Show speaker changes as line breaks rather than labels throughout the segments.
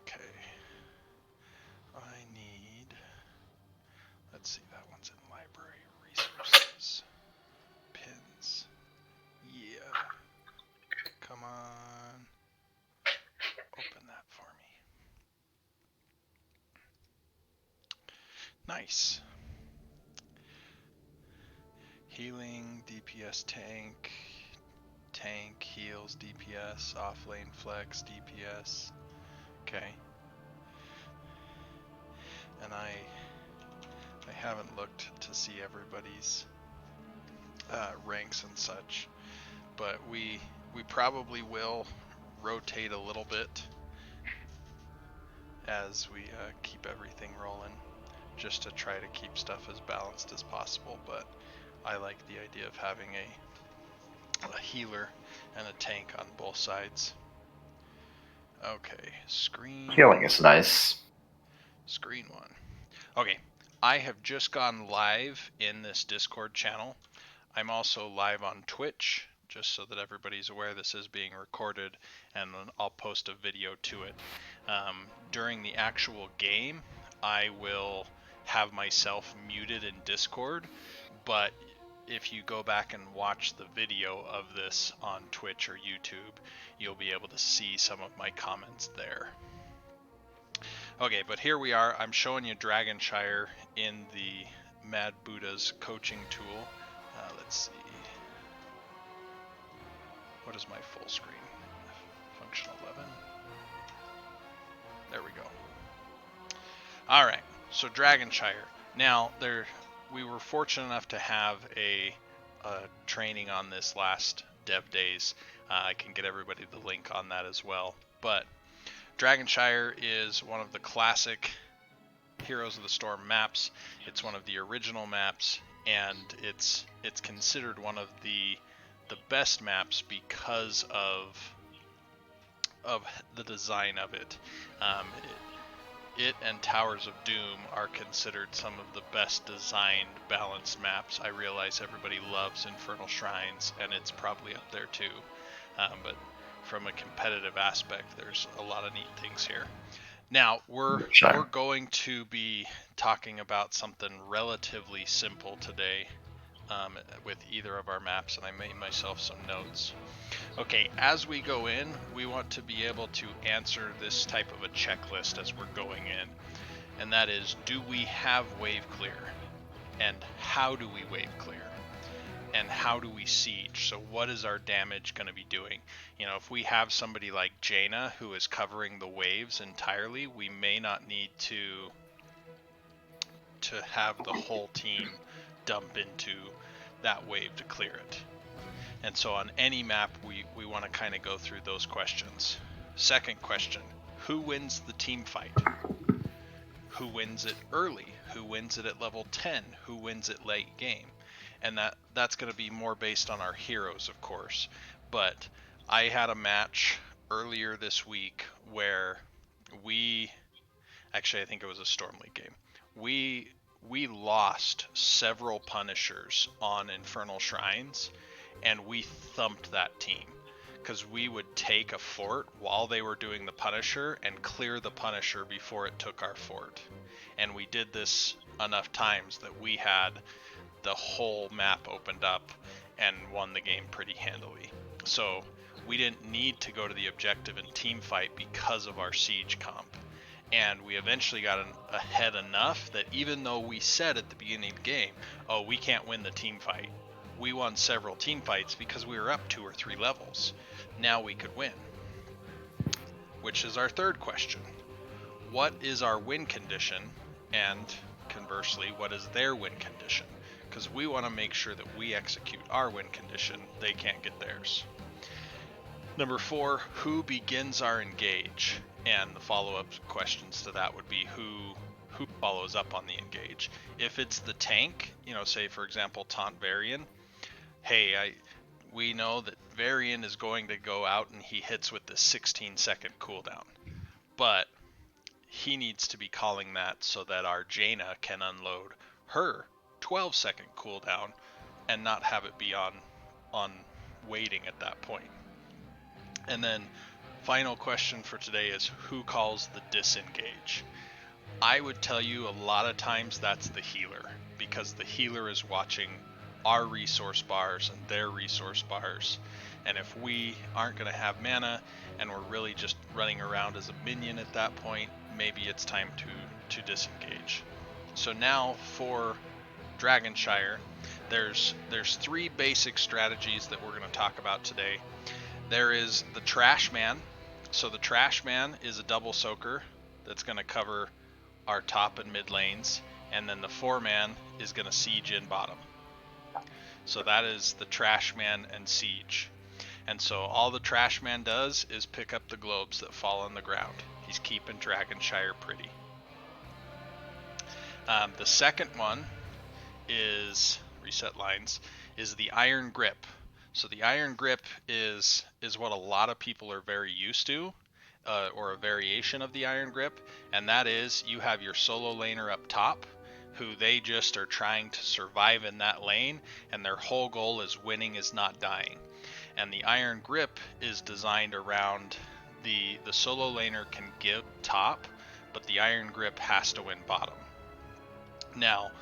Okay. I need... Let's see, that one's in library resources. Pins. Yeah. Come on. Open that for me. Nice. Healing, DPS tank. Tank, heals, DPS, off lane flex, DPS. Okay. And I haven't looked to see everybody's ranks and such, but we probably will rotate a little bit as we keep everything rolling, just to try to keep stuff as balanced as possible. But I like the idea of having a healer and a tank on both sides. Okay, screen.
Healing is nice.
Screen one. Okay, I have just gone live in this Discord channel. I'm also live on Twitch, just so that everybody's aware this is being recorded, and then I'll post a video to it. During the actual game, I will have myself muted in Discord, but if you go back and watch the video of this on Twitch or YouTube, you'll be able to see some of my comments there. Okay, but here we are. I'm showing you Dragonshire in the Mad Buddha's coaching tool. Let's see. What is my full screen? Function 11. There we go. All right, so Dragonshire. Now, we were fortunate enough to have a training on this last Dev Days. I can get everybody the link on that as well. But Dragonshire is one of the classic Heroes of the Storm maps. It's one of the original maps, and it's considered one of the best maps because of the design of it. It and Towers of Doom are considered some of the best designed balanced maps. I realize everybody loves Infernal Shrines, and it's probably up there too. But from a competitive aspect, there's a lot of neat things here. Now, we're going to be talking about something relatively simple today with either of our maps, and I made myself some notes. Okay, as we go in, we want to be able to answer this type of a checklist as we're going in, and that is, do we have wave clear? And how do we wave clear? And how do we siege? So what is our damage going to be doing? You know, if we have somebody like Jaina who is covering the waves entirely, we may not need to have the whole team dump into that wave to clear it. And so on any map, we want to kind of go through those questions. Second question, who wins the team fight? Who wins it early? Who wins it at level 10? Who wins it late game? And that's going to be more based on our heroes, of course. But I had a match earlier this week where actually I think it was a Storm League game. We lost several Punishers on Infernal Shrines, and we thumped that team. Because we would take a fort while they were doing the Punisher and clear the Punisher before it took our fort. And we did this enough times that we had the whole map opened up and won the game pretty handily. So we didn't need to go to the objective and team fight because of our siege comp. And we eventually got ahead enough that even though we said at the beginning of the game, oh, we can't win the team fight, we won several team fights because we were up 2 or 3 levels. Now we could win. Which is our third question. What is our win condition? And conversely, what is their win condition? Because we want to make sure that we execute our win condition. They can't get theirs. Number 4, who begins our engage? And the follow-up questions to that would be who follows up on the engage. If it's the tank, you know, say for example Taunt Varian, hey, we know that Varian is going to go out and he hits with the 16-second cooldown. But he needs to be calling that so that our Jaina can unload her 12-second cooldown and not have it be on waiting at that point. And then Final question for today is who calls the disengage? I would tell you a lot of times that's the healer, because the healer is watching our resource bars and their resource bars. And if we aren't going to have mana and we're really just running around as a minion at that point, maybe it's time to disengage. So now for Dragonshire, there's three basic strategies that we're going to talk about today. There is the Trash Man. So the Trash Man is a double soaker that's going to cover our top and mid lanes, and then the 4-man is going to siege in bottom. So that is the Trash Man and siege. And so all the Trash Man does is pick up the globes that fall on the ground. He's keeping Dragonshire pretty. The second one is reset lines, is the Iron Grip. So the Iron Grip is what a lot of people are very used to, or a variation of the Iron Grip, and that is you have your solo laner up top who they just are trying to survive in that lane, and their whole goal is winning is not dying. And the Iron Grip is designed around the solo laner can give top, but the Iron Grip has to win bottom. Now,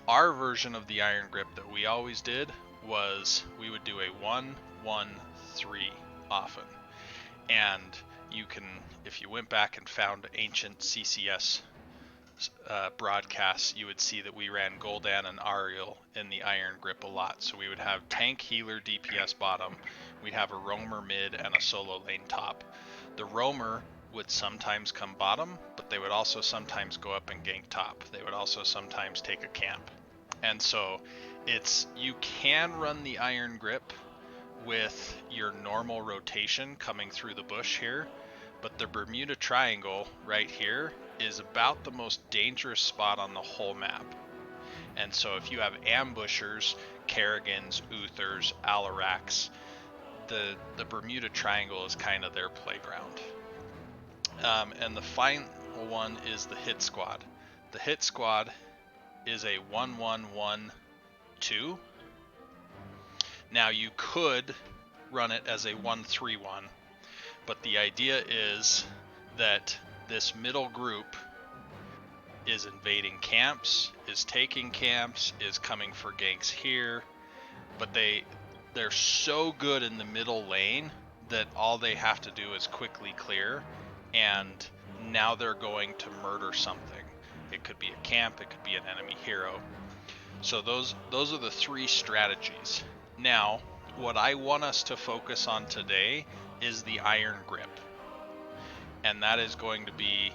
our version of the Iron Grip that we always did was we would do a 1-1-3 often. And you can, if you went back and found ancient CCS broadcasts, you would see that we ran Gul'dan and Ariel in the Iron Grip a lot. So we would have tank, healer, DPS bottom. We'd have a roamer mid and a solo lane top. The roamer would sometimes come bottom, but they would also sometimes go up and gank top. They would also sometimes take a camp. And so you can run the Iron Grip with your normal rotation coming through the bush here, but the Bermuda Triangle right here is about the most dangerous spot on the whole map. And so if you have ambushers, Kerrigans, Uthers, Alaraks, the Bermuda Triangle is kind of their playground. And the final one is the Hit Squad. The Hit Squad is a 1-1-1-2. Now you could run it as a 1-3-1, but the idea is that this middle group is invading camps, is taking camps, is coming for ganks here, but they're so good in the middle lane that all they have to do is quickly clear, and now they're going to murder something. It could be a camp, it could be an enemy hero. So those are the three strategies. Now, what I want us to focus on today is the Iron Grip. And that is going to be,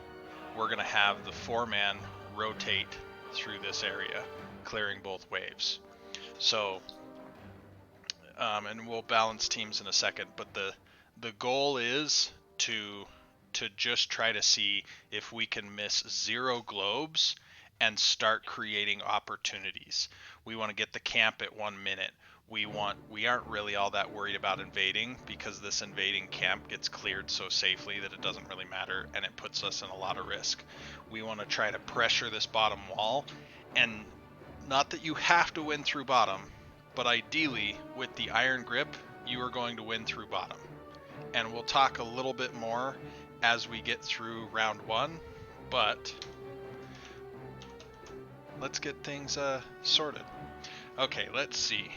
we're going to have the 4-man rotate through this area, clearing both waves. So, and we'll balance teams in a second, but the goal is to just try to see if we can miss 0 globes and start creating opportunities. We want to get the camp at 1 minute. We aren't really all that worried about invading, because this invading camp gets cleared so safely that it doesn't really matter, and it puts us in a lot of risk. We want to try to pressure this bottom wall, and not that you have to win through bottom, but ideally with the Iron Grip you are going to win through bottom. And we'll talk a little bit more as we get through round 1, but let's get things sorted. Okay, let's see.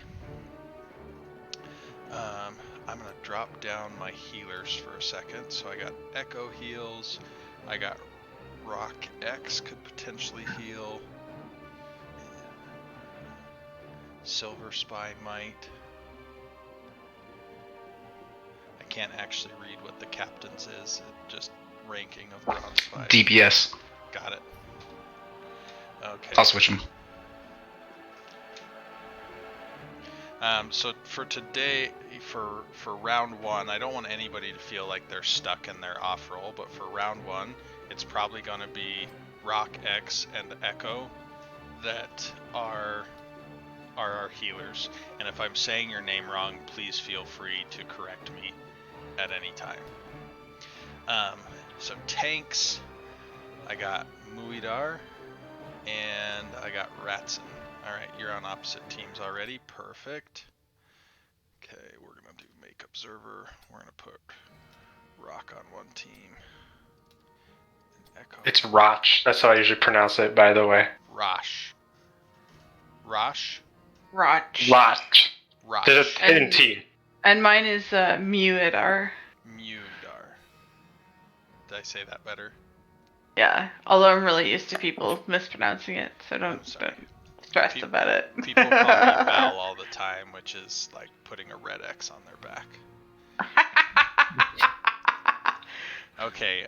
I'm going to drop down my healers for a second. So I got Echo heals. I got Rock X could potentially heal. Silver Spy might. I can't actually read what the captain's is. It just ranking of Bronze Spy.
DPS.
Got it. Okay.
I'll switch them.
So for today, for round 1, I don't want anybody to feel like they're stuck in their off roll, but for round 1, it's probably going to be Rock X and Echo that are our healers. And if I'm saying your name wrong, please feel free to correct me at any time. So tanks, I got Muidar and I got Ratson. Alright, you're on opposite teams already. Perfect. Okay, we're going to do Make Observer. We're going to put Rock on one team. Echo.
It's Roch. That's how I usually pronounce it, by the way.
Rosh. Rosh?
Roch.
Roch.
Rosh.
There's a hidden T.
And mine is Muidar.
Mudar. Did I say that better?
Yeah, although I'm really used to people mispronouncing it, so don't stress about it.
People call me Val all the time, which is like putting a red X on their back. Okay,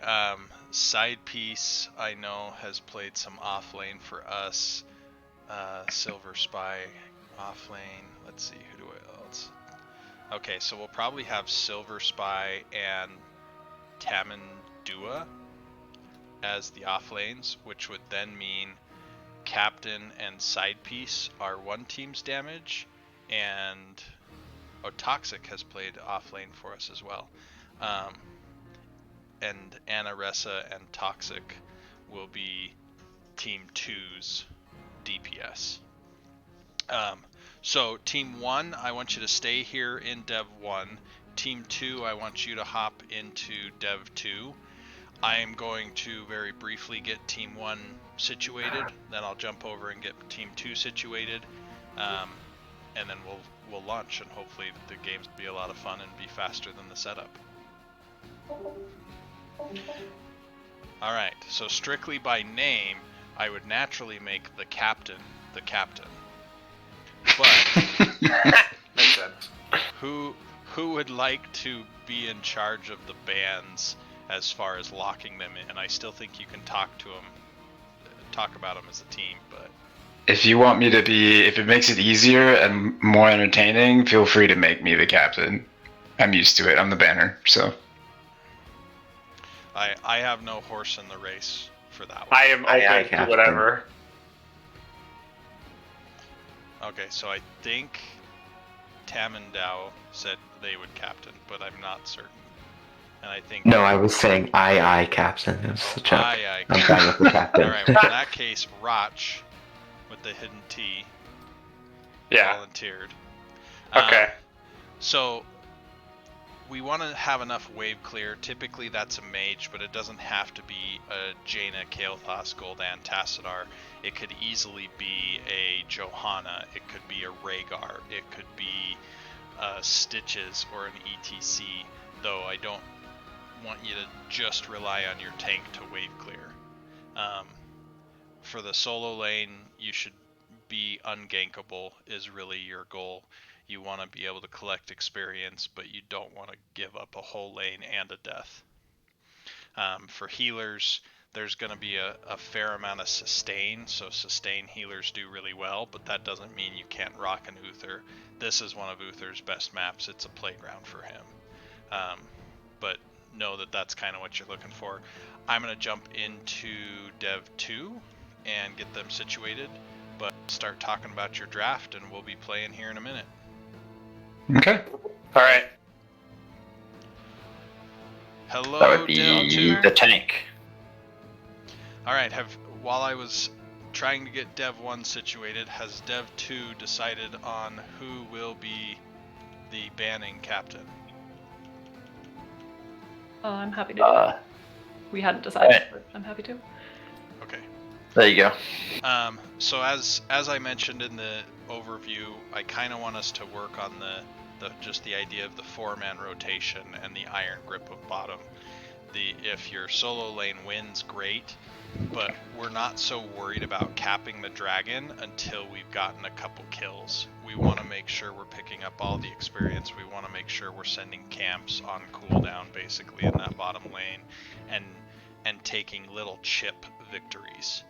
side piece I know has played some off lane for us. Silver Spy off lane. Let's see, who do I else? Okay, so we'll probably have Silver Spy and Tamandua as the off lanes, which would then mean Captain and side piece are one team's damage, and Toxic has played off lane for us as well. And Anaressa and Toxic will be Team 2's DPS. So Team 1, I want you to stay here in Dev 1. Team 2, I want you to hop into Dev 2. I am going to very briefly get Team 1 situated, then I'll jump over and get Team 2 situated, and then we'll launch, and hopefully the games will be a lot of fun and be faster than the setup. Alright, so strictly by name, I would naturally make the captain the captain. But
Makes sense.
who would like to be in charge of the bans as far as locking them in? I still think you can talk about them as a team, but
if you want me to be, if it makes it easier and more entertaining, feel free to make me the captain. I'm used to it. I'm the banner, so.
I have no horse in the race for that one.
I am open to whatever.
Okay, so I think Tamandao said they would captain, but I'm not certain. And I think...
No, I was saying I captain. It was such a... I'm fine with the captain.
Alright, well in that case, Roch, with the hidden T, volunteered.
Okay.
So, we want to have enough wave clear. Typically that's a mage, but it doesn't have to be a Jaina, Kael'thas, Gul'dan, Tassadar. It could easily be a Johanna, it could be a Rhaegar, it could be Stitches or an ETC, though I don't want you to just rely on your tank to wave clear. For the solo lane, you should be ungankable is really your goal. You want to be able to collect experience, but you don't want to give up a whole lane and a death. For healers, there's going to be a fair amount of sustain, so sustain healers do really well, but that doesn't mean you can't rock an Uther. This is one of Uther's best maps. It's a playground for him. But know that that's kind of what you're looking for. I'm going to jump into Dev 2 and get them situated, but start talking about your draft, and we'll be playing here in a minute.
Okay.
All right.
Hello,
That would be
Dev 2.
the tank.
Alright, while I was trying to get Dev 1 situated, has Dev 2 decided on who will be the banning captain?
I'm happy to. We hadn't decided, but I'm happy to.
Okay.
There you go.
So as I mentioned in the overview, I kind of want us to work on just the idea of the 4-man rotation and the iron grip of bottom. If your solo lane wins, great, but we're not so worried about capping the dragon until we've gotten a couple kills. We want to make sure we're picking up all the experience. We want to make sure we're sending camps on cooldown basically in that bottom lane and taking little chip victories.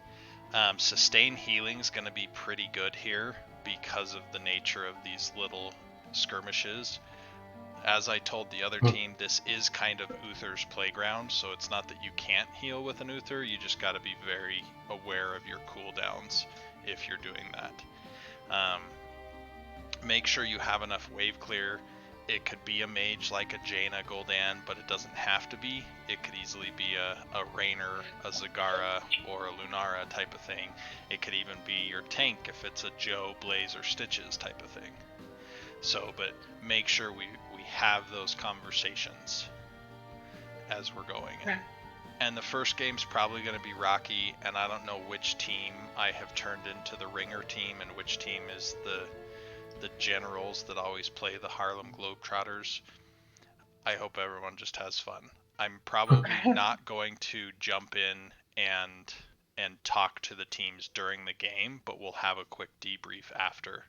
Sustain healing is going to be pretty good here because of the nature of these little skirmishes. As I told the other team, this is kind of Uther's playground, so it's not that you can't heal with an Uther, you just got to be very aware of your cooldowns if you're doing that. Make sure you have enough wave clear. It could be a mage like a Jaina, Gul'dan, but it doesn't have to be. It could easily be a Raynor, a Zagara, or a Lunara type of thing. It could even be your tank if it's a Joe, Blaze, or Stitches type of thing. So, but make sure we have those conversations. as we're going.
Okay.
And the first game's probably going to be rocky, and I don't know which team I have turned into the ringer team and which team is the generals that always play the Harlem Globetrotters. I hope everyone just has fun. I'm probably not going to jump in and talk to the teams during the game, but we'll have a quick debrief after.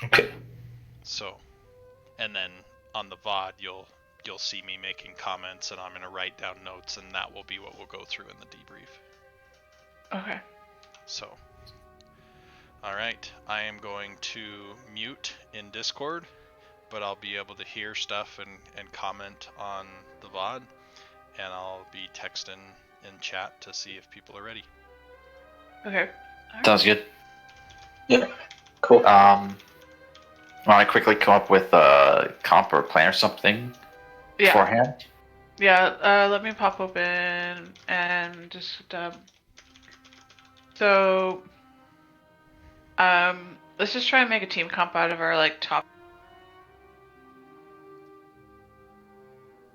Okay.
So, and then on the VOD, you'll see me making comments, and I'm going to write down notes, and that will be what we'll go through in the debrief.
Okay.
So, all right, I am going to mute in Discord, but I'll be able to hear stuff and comment on the VOD, and I'll be texting in chat to see if people are ready.
Okay.
Sounds good.
Yeah. Cool.
Want to quickly come up with a comp or plan or something beforehand?
Yeah, let me pop open and just let's just try and make a team comp out of our like top.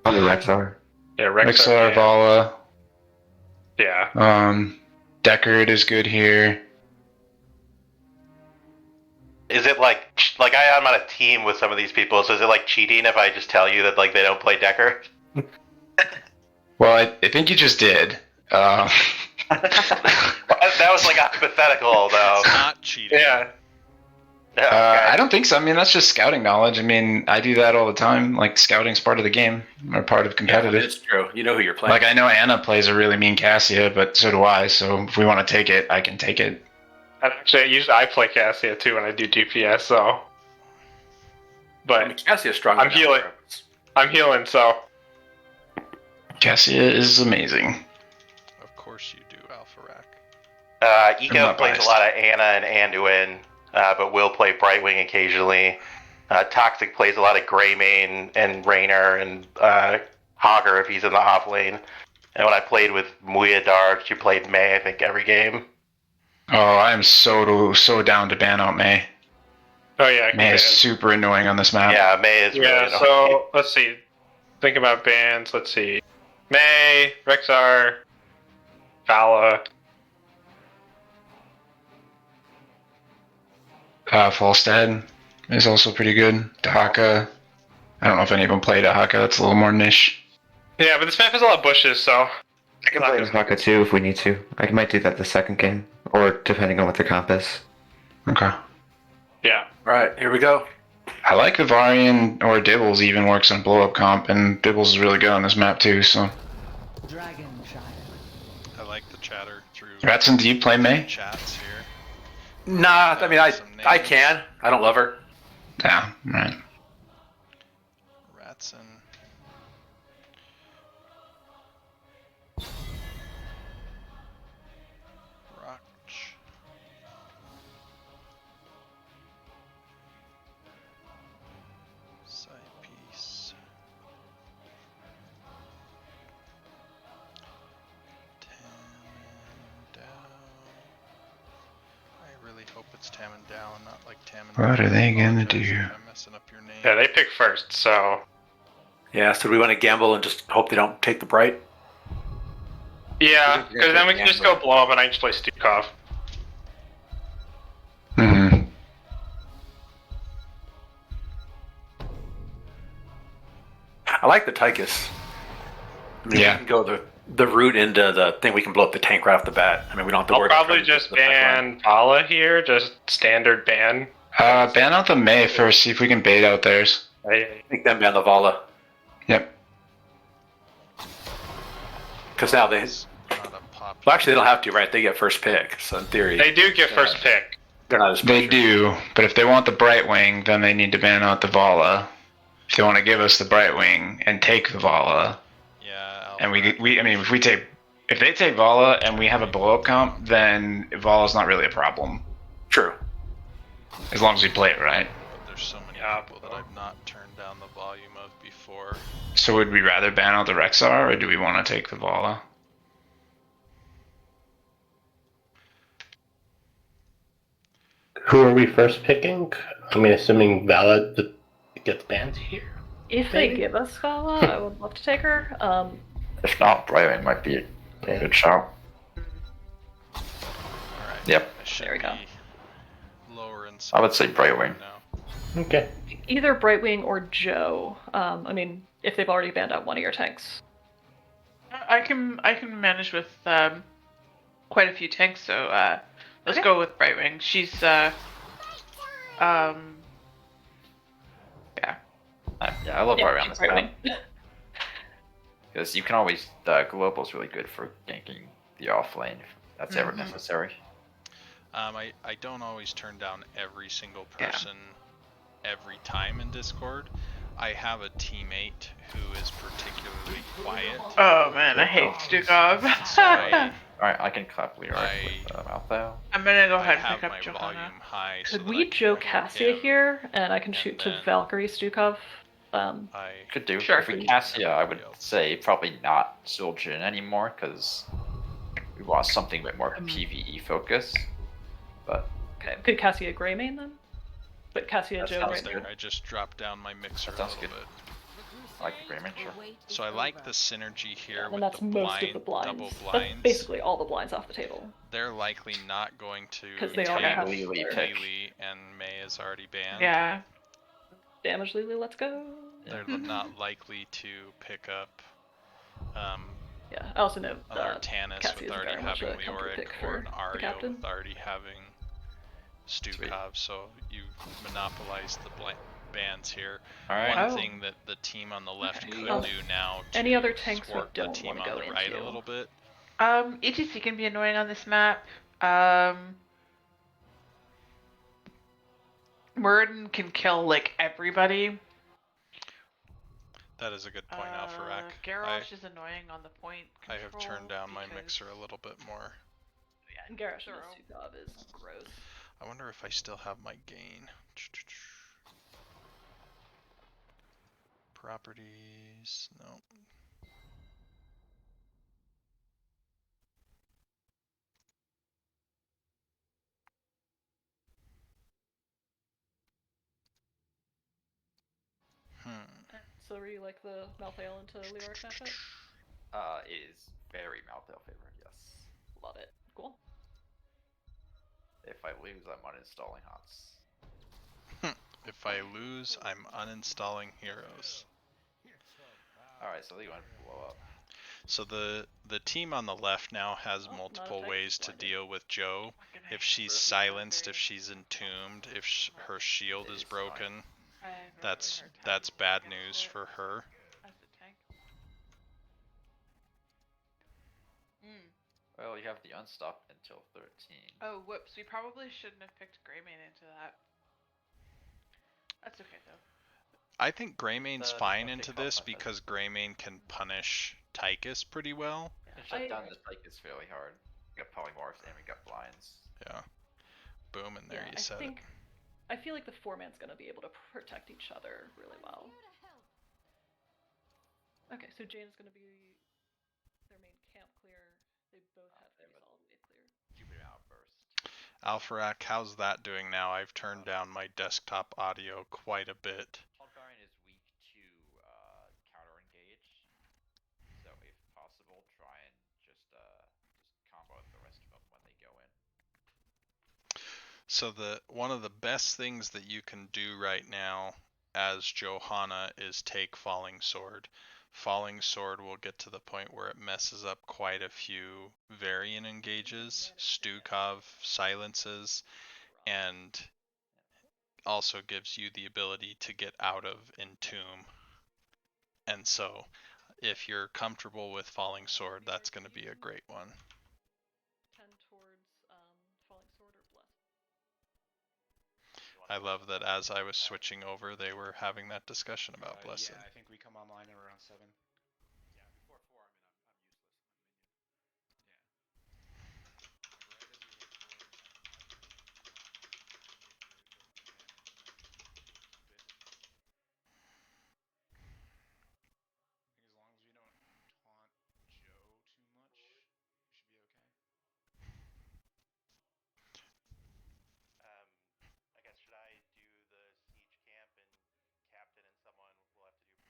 Probably Rexar.
Yeah,
Rexar,
yeah.
Vala.
Yeah.
Deckard is good here.
Is it like I'm on a team with some of these people, so is it like cheating if I just tell you that like they don't play Decker?
Well, I think you just did.
That was like a hypothetical, though.
It's not cheating.
Yeah.
Yeah, okay.
I don't think so. I mean, that's just scouting knowledge. I mean, I do that all the time. Like, scouting's part of the game, or part of competitive.
It's true. You know who you're playing.
Like, I know Anna plays a really mean Cassia, but so do I. So if we want to take it, I can take it.
And actually, usually I play Cassia too when I do DPS, so. But
Cassia's strong.
I'm healing. I'm healing, so.
Cassia is amazing.
Of course you do, Alpha Rack.
Eco
not
plays
biased.
a lot of Anna and Anduin, but will play Brightwing occasionally. Toxic plays a lot of Greymane and Raynor and Hogger if he's in the off lane. And when I played with Muya Dark, she played Mei, I think, every game.
Oh, I am so down to ban out Mei.
Oh yeah.
Mei is super annoying on this map.
Yeah, Mei is really annoying.
So let's see. Think about bans. Let's see. Mei, Rexar, Vala.
Falstad is also pretty good. Dahaka. I don't know if any of them play Dahaka. That's a little more niche.
Yeah, but this map has a lot of bushes, so.
I can play Haka too if we need to. I might do that the second game, or depending on what the comp is.
Okay.
Yeah.
Right, here we go.
I like the Varian or Dibbles even works on blow up comp, and Dibbles is really good on this map too, so.
I like the chatter through
Ratson, do you play Mei?
chats here.
Nah, I mean, I can. I don't love her.
Yeah, right.
Ratson. Roch. Side piece. Tammin Down. I really hope it's Tammin Down, not like Tammin.
What are they gonna
Apologize
do?
if I'm messing up your name.
Yeah, they pick first, so.
Yeah, so do we want to gamble and just hope they don't take the bright?
Yeah, because then we can just go blow up and I can just play Stukov.
Mm-hmm.
I like the Tychus. I mean,
Yeah.
we can go the route into the thing. We can blow up the tank right off the bat. I mean, we don't have to
I'll
worry about
probably
trying to get
just
to the pipeline.
ban Vala here, just standard ban.
Ban out the Mei first, see if we can bait out theirs.
Make them ban the Vala.
Yep.
Because now they...
It's not a popular.
Well, actually, they don't have to, right? They get first pick. So in theory,
They do get first pick.
they're not as
They
pressured.
do, but if they want the Brightwing, then they need to ban out the Vala. If they want to give us the Brightwing and take the Vala,
Yeah.
and I mean, if they take Vala and we have a blow up comp, then Vala's not really a problem.
True.
As long as we play it right.
But there's so many
Yeah.
people that I've not turned down the volume of before.
So would we rather ban out the Rexar, or do we want to take the Vala?
Who are we first picking? I mean, assuming Valid gets banned here.
If they give us Scala, I would love to take her.
If not, Brightwing might be a good shot.
All right.
Yep.
I should
There we go.
be lowering
I would say Brightwing.
now.
Okay.
Either Brightwing or Joe. I mean, if they've already banned out one of your tanks.
I can manage with quite a few tanks, so let's go with Brightwing. She's yeah.
Yeah, I love Brightwing on
she's
this
Brightwing.
map. Because you can always, Global's really good for ganking the off lane if that's ever necessary.
I don't always turn down every single person every time in Discord. I have a teammate who is particularly quiet.
Oh man, I hate Stukov.
Alright, I can clap Leroy with Malthao.
I'm gonna go
I
ahead and
have
pick up
my
Johanna.
volume high.
Could
so that I
we
can
Joe
hear
Cassia
him,
here, and I can shoot to
then
Valkyrie Stukov?
I
Could do.
Sure.
If we Cassia, I would say probably not Zul'jin anymore, because we want something a bit more PvE focused. But
Okay, could Cassia Grey main then? But Cassia
That
Joe
sounds
right
good.
now.
I just dropped down my mixer a
That sounds
little
good.
bit.
I like the Greyman, sure.
So I like the synergy here
And
with
that's
the
most of the
blind, double
blinds. That's
blinds.
basically all the blinds off the table.
They're likely not going to
'Cause they
take
already have
Lily
their-
pick.
Lily, and May is already banned.
Yeah.
Damage Lily, let's go.
They're not likely to pick up
Yeah, I also know
another Tannis
Cassie
with
is
already
very much
having
a comfort
Leoric,
pick
or
for
an
the
Ario
captain.
with already having Stukov, so you monopolize the bans here.
Alright.
One thing that the team on the left could do now to
Any other tanks we
thwart the
don't
team
wanna
on
go
the right
into?
a little bit.
ETC can be annoying on this map. Muradin can kill like everybody.
That is a good point, Alpharak.
Garrosh is annoying on the point
I have
control
turned down my
because-
mixer a little bit more.
Yeah, and Garrosh and Stukov is gross.
I wonder if I still have my gain. Properties, no.
So were you like the Malthael into Leoric matchup?
It is very Malthao favorite, yes.
Love it. Cool.
If I lose, I'm uninstalling HOTS.
If I lose, I'm uninstalling heroes.
Alright, so they went to blow up.
So the team on the left now has multiple ways to deal with Joe. If she's silenced, if she's entombed, if her shield is broken, that's bad news for her.
Well, you have the unstop until 13.
Oh, whoops. We probably shouldn't have picked Greymane into that. That's okay, though.
I think Greymane's fine into this because Greymane can punish Tychus pretty well.
And shut down the Tychus fairly hard. We got polymorphs and we got blinds.
Yeah. Boom, and there you said it.
I feel like the four-man's gonna be able to protect each other really well. Okay, so Jane is gonna be their main camp clear. They both have pretty solid wave clear.
Jupiter outburst.
Alpharak, how's that doing now? I've turned down my desktop audio quite a bit.
Hellguard is weak to counter engage, so if possible, try and just combo the rest of them when they go in.
So one of the best things that you can do right now as Johanna is take Falling Sword. Falling Sword will get to the point where it messes up quite a few variant engages, Stukov silences, and also gives you the ability to get out of Entomb. And so, if you're comfortable with Falling Sword, that's going to be a great one.
Tend towards Falling Sword or Bless.
I love that as I was switching over, they were having that discussion about Blessed.
Yeah, I think we come online at around 7.
Yeah, before 4, I'm useless.
As long as we don't taunt Joe too much, we should be okay.
I guess should I do the siege camp and captain and someone will have to do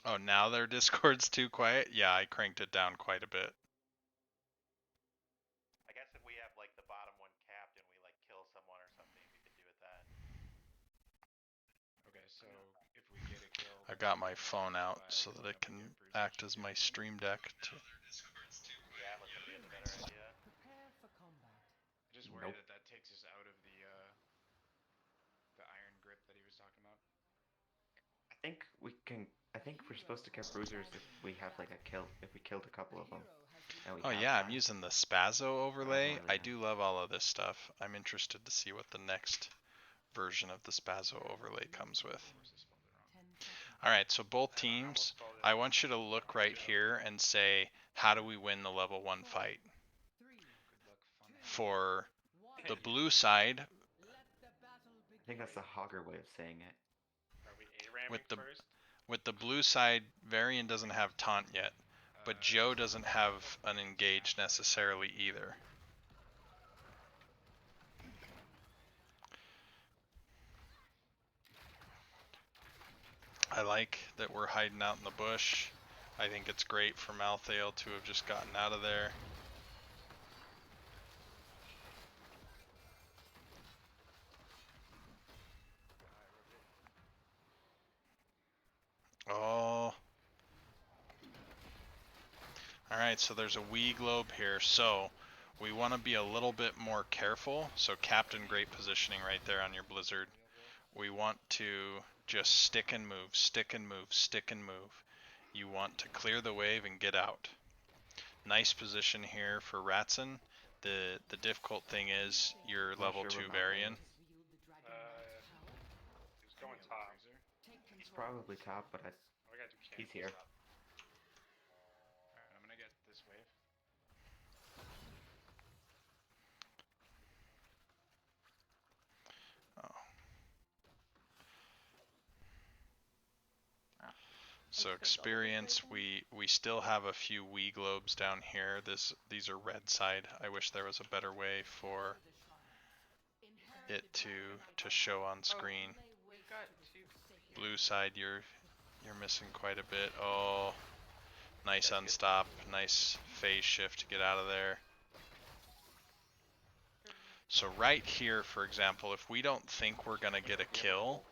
Oh, now their Discord's too quiet? Yeah, I cranked it down quite a bit.
I guess if we have like the bottom one capped and we like kill someone or something, we could do it then.
Okay, so if we get a kill,
I got my phone out so that it can act as my stream deck.
Yeah, Atlas gonna be the better idea.
I just worry that that takes us out of the iron grip that he was talking about.
I think we can. I think we're supposed to get bruisers if we have like a kill. If we killed a couple of them.
Oh yeah, I'm using the Spazzo overlay.
Normally,
I
yeah.
do love all of this stuff. I'm interested to see what the next version of the Spazzo overlay comes with. Alright, so both teams, I want you to look right here and say, how do we win the level 1 fight? For the blue side,
I think that's the Hogger way of saying it.
Are we A-ramming
with the
first?
with the blue side, Varian doesn't have taunt yet, but Joe doesn't have an engage necessarily either. I like that we're hiding out in the bush. I think it's great for Malthael to have just gotten out of there. Oh. Alright, so there's a wee globe here. So we want to be a little bit more careful. So Captain, great positioning right there on your Blizzard. We want to just stick and move, stick and move, stick and move. You want to clear the wave and get out. Nice position here for Ratson. The difficult thing is your level 2 Varian.
He's going top.
He's probably top, but
We gotta do
he's
cancels
here.
top.
Alright, I'm gonna get this wave.
So experience, we still have a few Wii globes down here. These are red side. I wish there was a better way for it to show on screen.
We got two.
Blue side, you're missing quite a bit. Oh, nice unstop, nice phase shift to get out of there. So right here, for example, if we don't think we're gonna get a kill,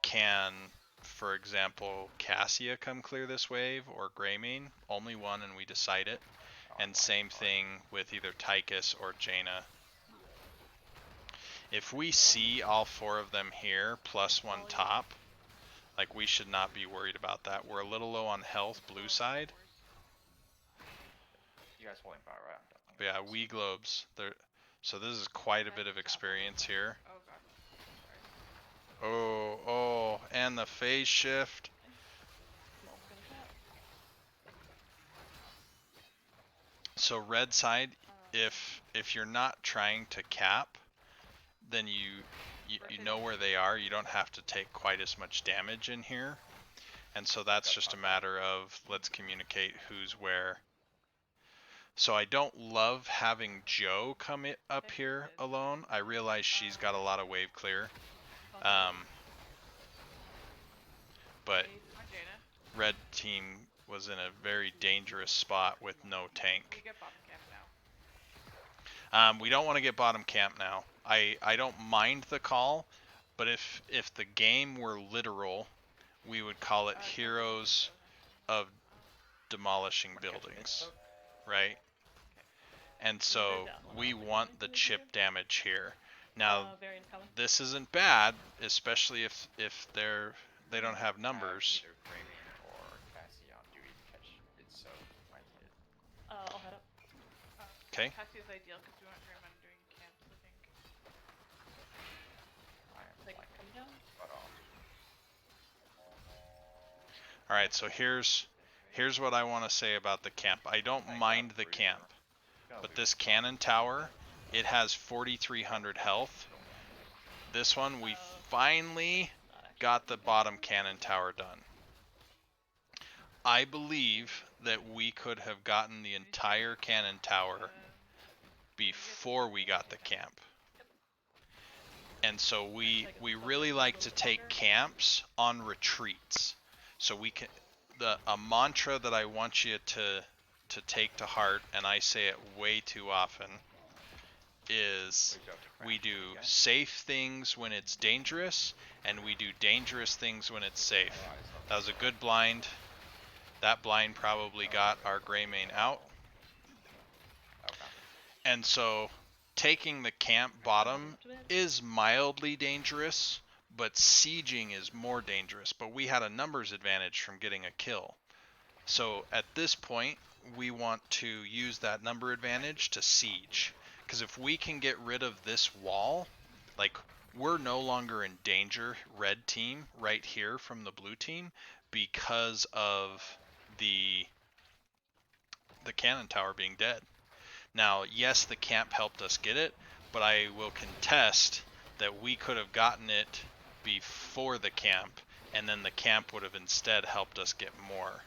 can, for example, Cassia come clear this wave or Greymane? Only one and we decide it. And same thing with either Tychus or Jaina. If we see all four of them here, plus one top, like we should not be worried about that. We're a little low on health, blue side.
You guys holding power, right?
But yeah, Wii globes. So this is quite a bit of experience here.
Oh god.
Oh, and the phase shift. So red side, if you're not trying to cap, then you know where they are. You don't have to take quite as much damage in here. And so that's just a matter of let's communicate who's where. So I don't love having Joe come up here alone. I realize she's got a lot of wave clear. But red team was in a very dangerous spot with no tank.
We get bottom camp now.
We don't want to get bottom camp now. I don't mind the call, but if the game were literal, we would call it Heroes of Demolishing Buildings, right? And so we want the chip damage here. Now, this isn't bad, especially if they don't have numbers.
Either Greymane or Cassie on duty to catch it, so might need it.
I'll head up.
Okay.
Cassie's ideal because we want Grim doing camps, I think.
I am
Like,
fine.
come down?
But
Alright, so here's what I want to say about the camp. I don't mind the camp, but this cannon tower, it has 4,300 health. This one, we finally got the bottom cannon tower done. I believe that we could have gotten the entire cannon tower before we got the camp. And so we really like to take camps on retreats. So we can, a mantra that I want you to take to heart, and I say it way too often, is we do safe things when it's dangerous, and we do dangerous things when it's safe. That was a good blind. That blind probably got our gray main out.
Okay.
And so taking the camp bottom is mildly dangerous, but sieging is more dangerous. But we had a numbers advantage from getting a kill. So at this point, we want to use that number advantage to siege. Because if we can get rid of this wall, like, we're no longer in danger, red team, right here from the blue team, because of the cannon tower being dead. Now, yes, the camp helped us get it, but I will contest that we could have gotten it before the camp, and then the camp would have instead helped us get more.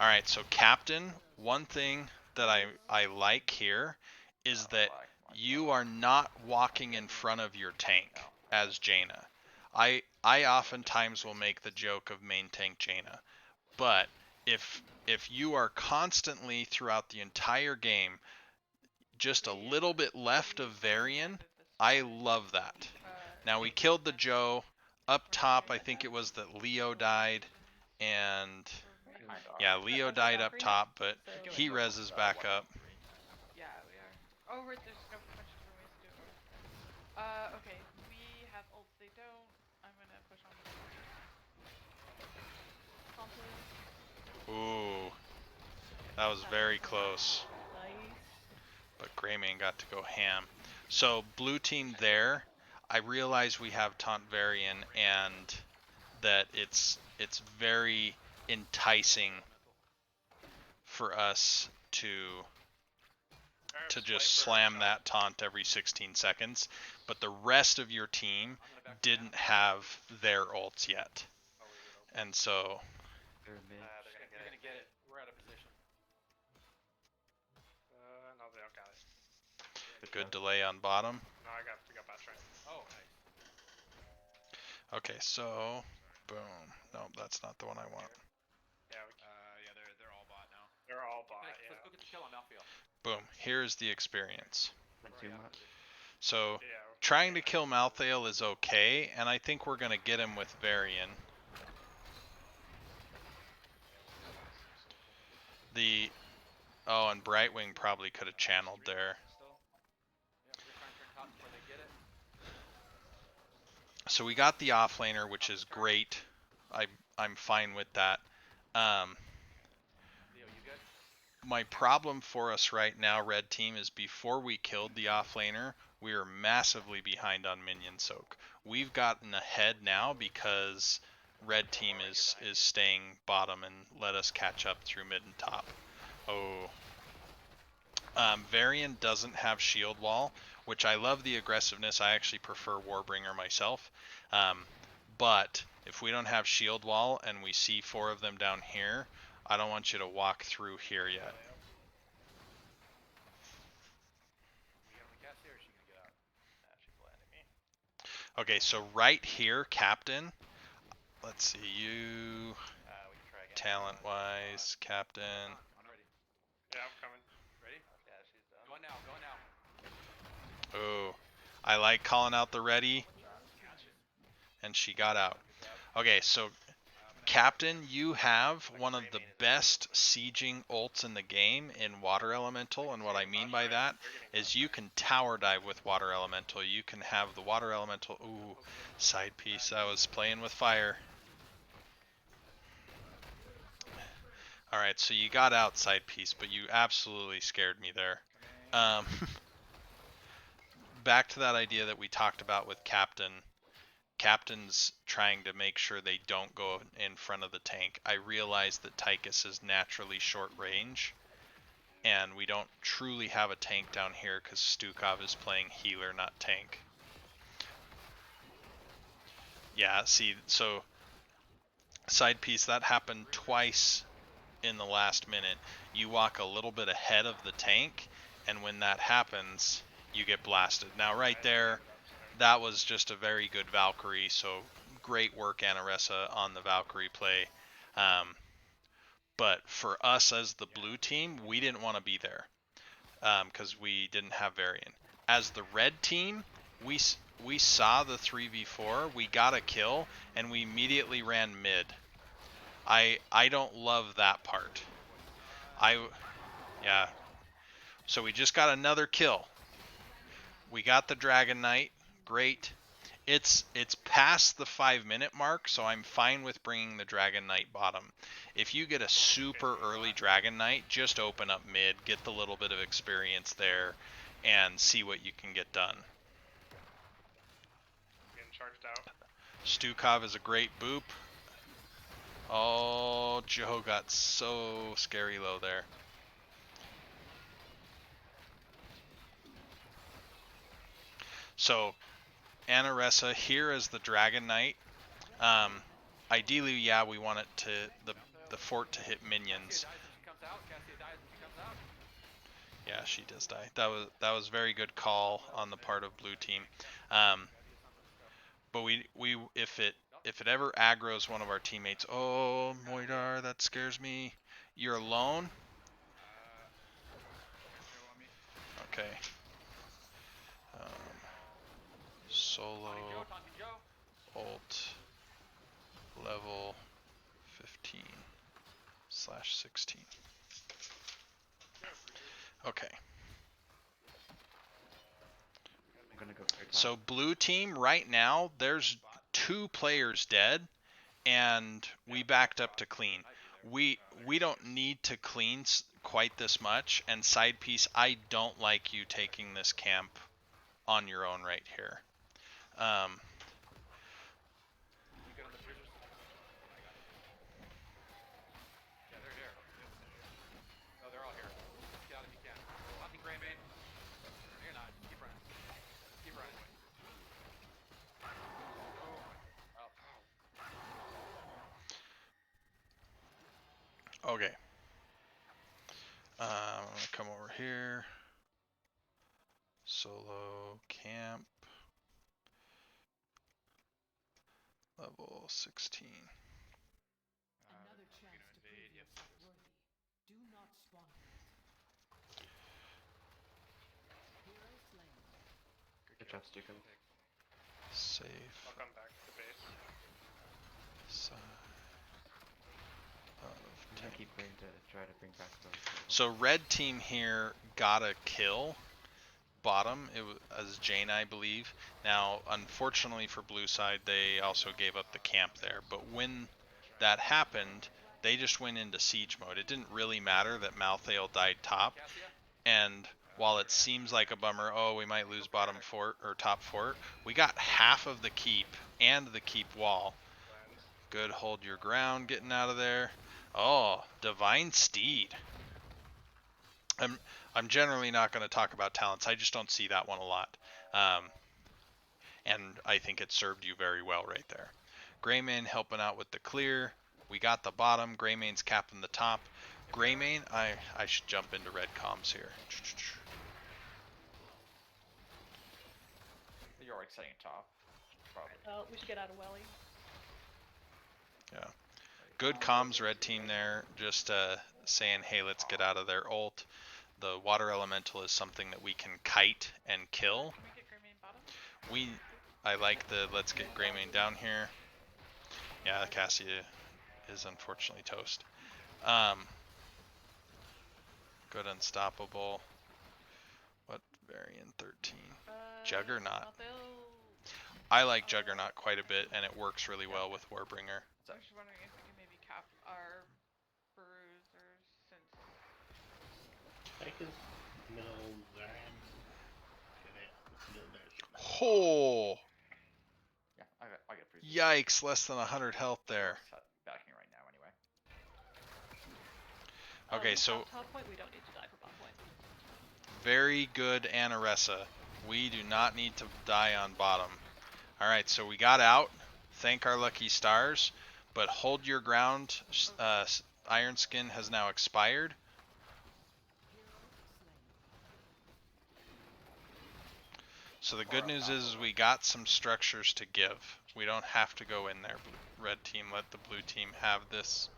Alright, so Captain, one thing that I like here is that you are not walking in front of your tank as Jaina. I oftentimes will make the joke of main tank Jaina, but if you are constantly throughout the entire game just a little bit left of Varian, I love that. Now we killed the Joe. Up top, I think it was that Leo died, and yeah, Leo died up top, but he reses back up.
Yeah, we are. Oh, there's a bunch of different ways to do it over. Okay, we have ults, they don't. I'm gonna push on the Tauntauds.
Ooh, that was very close.
Nice.
But Greymane got to go ham. So blue team there, I realize we have Taunt Varian, and that it's very enticing for us to just slam that taunt every 16 seconds, but the rest of your team didn't have their ults yet. And so
They're mid.
They're gonna get it. We're out of position.
No, they don't got it.
good delay on bottom.
No, we got bot train.
Oh, nice.
Okay, so boom. No, that's not the one I want.
Yeah,
Yeah, they're all bot now.
they're all bot.
Nice.
Yeah.
Let's go get the kill on Malfield.
Boom. Here's the experience.
Went too much.
So
Yeah.
trying to kill Malthael is okay, and I think we're gonna get him with Varian. And Brightwing probably could have channeled there.
Still. Yep, we're trying to turn top before they get it.
So we got the offlaner, which is great. I'm fine with that.
Leo, you good?
My problem for us right now, red team, is before we killed the offlaner, we were massively behind on minion soak. We've gotten ahead now because red team is staying bottom and let us catch up through mid and top. Oh. Varian doesn't have shield wall, which I love the aggressiveness. I actually prefer Warbringer myself. But if we don't have shield wall and we see 4 of them down here, I don't want you to walk through here yet.
We get on the cast here, or is she gonna get out?
Nah, she's landing me.
Okay, so right here, Captain. Let's see, you
We can try again.
talent-wise, Captain.
I'm ready.
Yeah, I'm coming.
Ready?
Yeah, she's done.
Going now. Going now.
Oh, I like calling out the ready, and she got out. Okay, so Captain, you have one of the best sieging ults in the game in Water Elemental, and what I mean by that is you can tower dive with Water Elemental. You can have the Water Elemental. Ooh, side piece. I was playing with fire. Alright, so you got outside piece, but you absolutely scared me there. Back to that idea that we talked about with Captain. Captain's trying to make sure they don't go in front of the tank. I realize that Tychus is naturally short range, and we don't truly have a tank down here because Stukov is playing healer, not tank. Yeah, see, so side piece, that happened twice in the last minute. You walk a little bit ahead of the tank, and when that happens, you get blasted. Now right there, that was just a very good Valkyrie, so great work, Anaressa, on the Valkyrie play. But for us as the blue team, we didn't want to be there because we didn't have Varian. As the red team, we saw the 3v4, we got a kill, and we immediately ran mid. I don't love that part. Yeah. So we just got another kill. We got the Dragon Knight. Great. It's past the 5-minute mark, so I'm fine with bringing the Dragon Knight bottom. If you get a super early Dragon Knight, just open up mid, get the little bit of experience there, and see what you can get done.
Getting charged out.
Stukov is a great boop. Oh, Joe got so scary low there. So, Anaressa here as the Dragon Knight. Ideally, yeah, we want it to the fort to hit minions. Yeah, she does die. That was very good call on the part of blue team. But we if it ever aggroes one of our teammates, oh Moidar, that scares me. You're alone. Okay. Solo ult level 15/16. Okay.
I'm gonna go third top.
So blue team right now, there's 2 players dead, and we backed up to clean. We don't need to clean quite this much. And side piece, I don't like you taking this camp on your own right here.
We good on the bruisers? Yeah, they're here. No, they're all here. Just get out if you can. Locking Gray main. No, you're not. Just keep running. Just keep running. Oh.
Okay. I'm gonna come over here. Solo camp. Level 16.
Another chance to invade. Yep.
Do not squander it. Hero slain.
Good job, Stukum.
Safe.
I'll come back to the base.
Side of
I'm gonna
tank.
keep going to try to bring back those.
So red team here got a kill bottom. It was as Jane, I believe. Now, unfortunately for blue side, they also gave up the camp there. But when that happened, they just went into siege mode. It didn't really matter that Malthael died top. And while it seems like a bummer, oh, we might lose bottom fort or top fort, we got half of the keep and the keep wall. Good, hold your ground, getting out of there. Oh, Divine Steed. I'm generally not going to talk about talents. I just don't see that one a lot. And I think it served you very well right there. Greymane helping out with the clear. We got the bottom. Greymane's capping the top. Greymane, I should jump into red comms here.
You're already setting top. Probably.
We should get out of Welly.
Yeah. Good comms, red team there. Just saying, hey, let's get out of their ult. The water elemental is something that we can kite and kill.
Can we get Greymane bottom?
I like the let's get Greymane down here. Yeah, Cassia is unfortunately toast. Good unstoppable. What variant 13? Juggernaut. I like Juggernaut quite a bit, and it works really well with Warbringer.
I was just wondering if we can maybe cap our bruisers since.
Tychus, middle Zarian. Middle there.
Oh!
Yeah, I get bruises.
Yikes, less than 100 health there.
Backing right now anyway.
Okay, so
Top point, we don't need to die for bottom point.
very good Anaressa. We do not need to die on bottom. Alright, so we got out. Thank our lucky stars. But hold your ground. Iron Skin has now expired. So So the good news is we got some structures to give. We don't have to go in there. Red team, let the blue team have this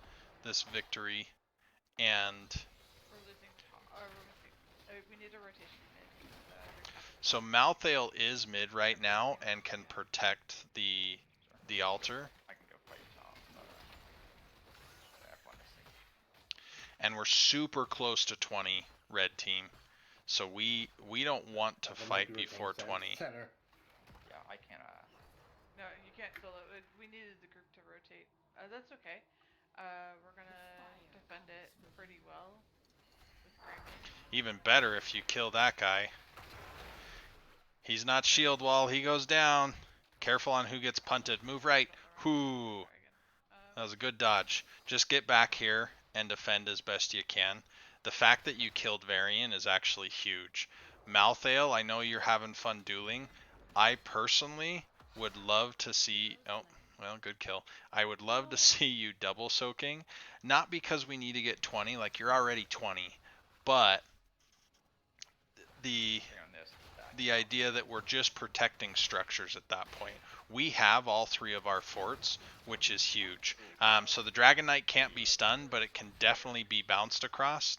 victory, and
We're losing top. We're missing. We need a rotation mid because their cap is.
so Malthael is mid right now and can protect the altar,
I can go fight top, but I have one missing.
and we're super close to 20 red team. So we don't want to
There
fight
might be
before
rotating
20.
Center.
Yeah, I can't.
No, you can't solo. We needed the group to rotate. That's okay. We're gonna defend it pretty well with Greymane.
Even better if you kill that guy. He's not shield wall. He goes down. Careful on who gets punted. Move right. Whoo. That was a good dodge. Just get back here and defend as best you can. The fact that you killed Varian is actually huge. Malthael, I know you're having fun dueling. I personally would love to see... Oh, well, good kill. I would love to see you double soaking. Not because we need to get 20, like you're already 20. But the idea that we're just protecting structures at that point. We have all three of our forts, which is huge. So the Dragon Knight can't be stunned, but it can definitely be bounced across.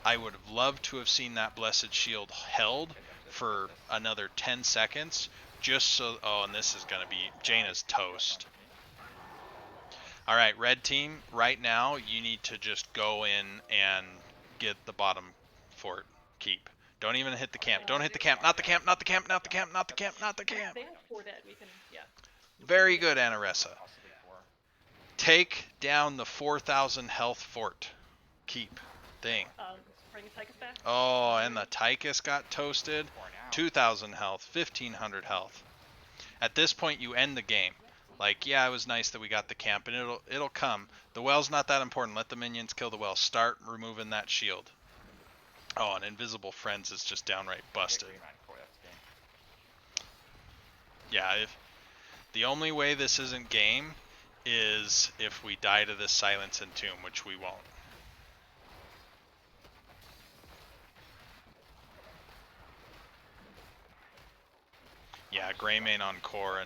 I would have loved to have seen that Blessed Shield held for another 10 seconds, just so... Oh, and this is going to be... Jaina's toast. Alright, red team, right now, you need to just go in and get the bottom fort. Keep. Don't even hit the camp. Don't hit the camp. Not the camp. Not the camp. Not the camp. Not the camp. Not the camp.
They have 4 dead. We can, yeah.
Very good, Anaressa. Take down the 4,000 health fort. Keep. Dang.
Bring Tychus back.
Oh, and the Tychus got toasted. 2,000 health. 1,500 health. At this point, you end the game. Like, yeah, it was nice that we got the camp, and it'll come. The well's not that important. Let the minions kill the well. Start removing that shield. Oh, and Invisible Friends is just downright busted. Yeah, if the only way this isn't game is if we die to this Silence and Tomb, which we won't. Yeah, Greymane on core,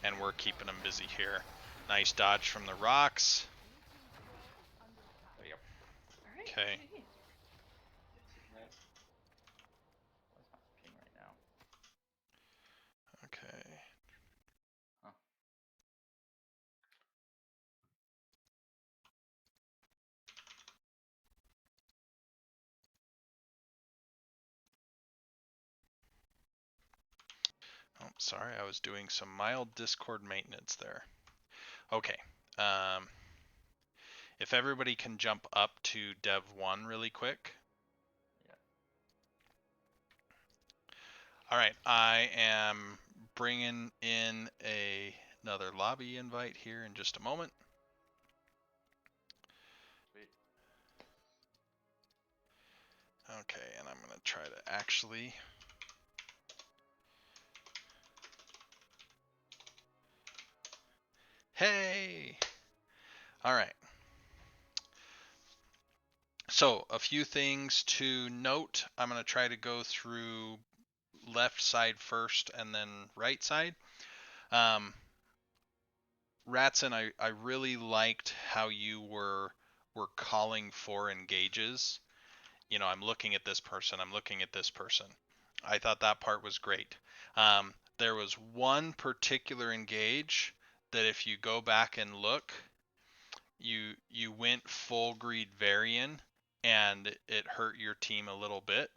and we're keeping them busy here. Nice dodge from the rocks. Okay. Okay. Oh, sorry, I was doing some mild Discord maintenance there. Okay. If everybody can jump up to Dev 1 really quick. All right, I am bringing in another lobby invite here in just a moment. Okay, and I'm going to try to actually... Hey! All right. So, a few things to note. I'm going to try to go through left side first and then right side. Ratson, I really liked how you were calling for engages. You know, I'm looking at this person, I'm looking at this person. I thought that part was great. There was one particular engage that if you go back and look, you went full greed Varian and it hurt your team a little bit.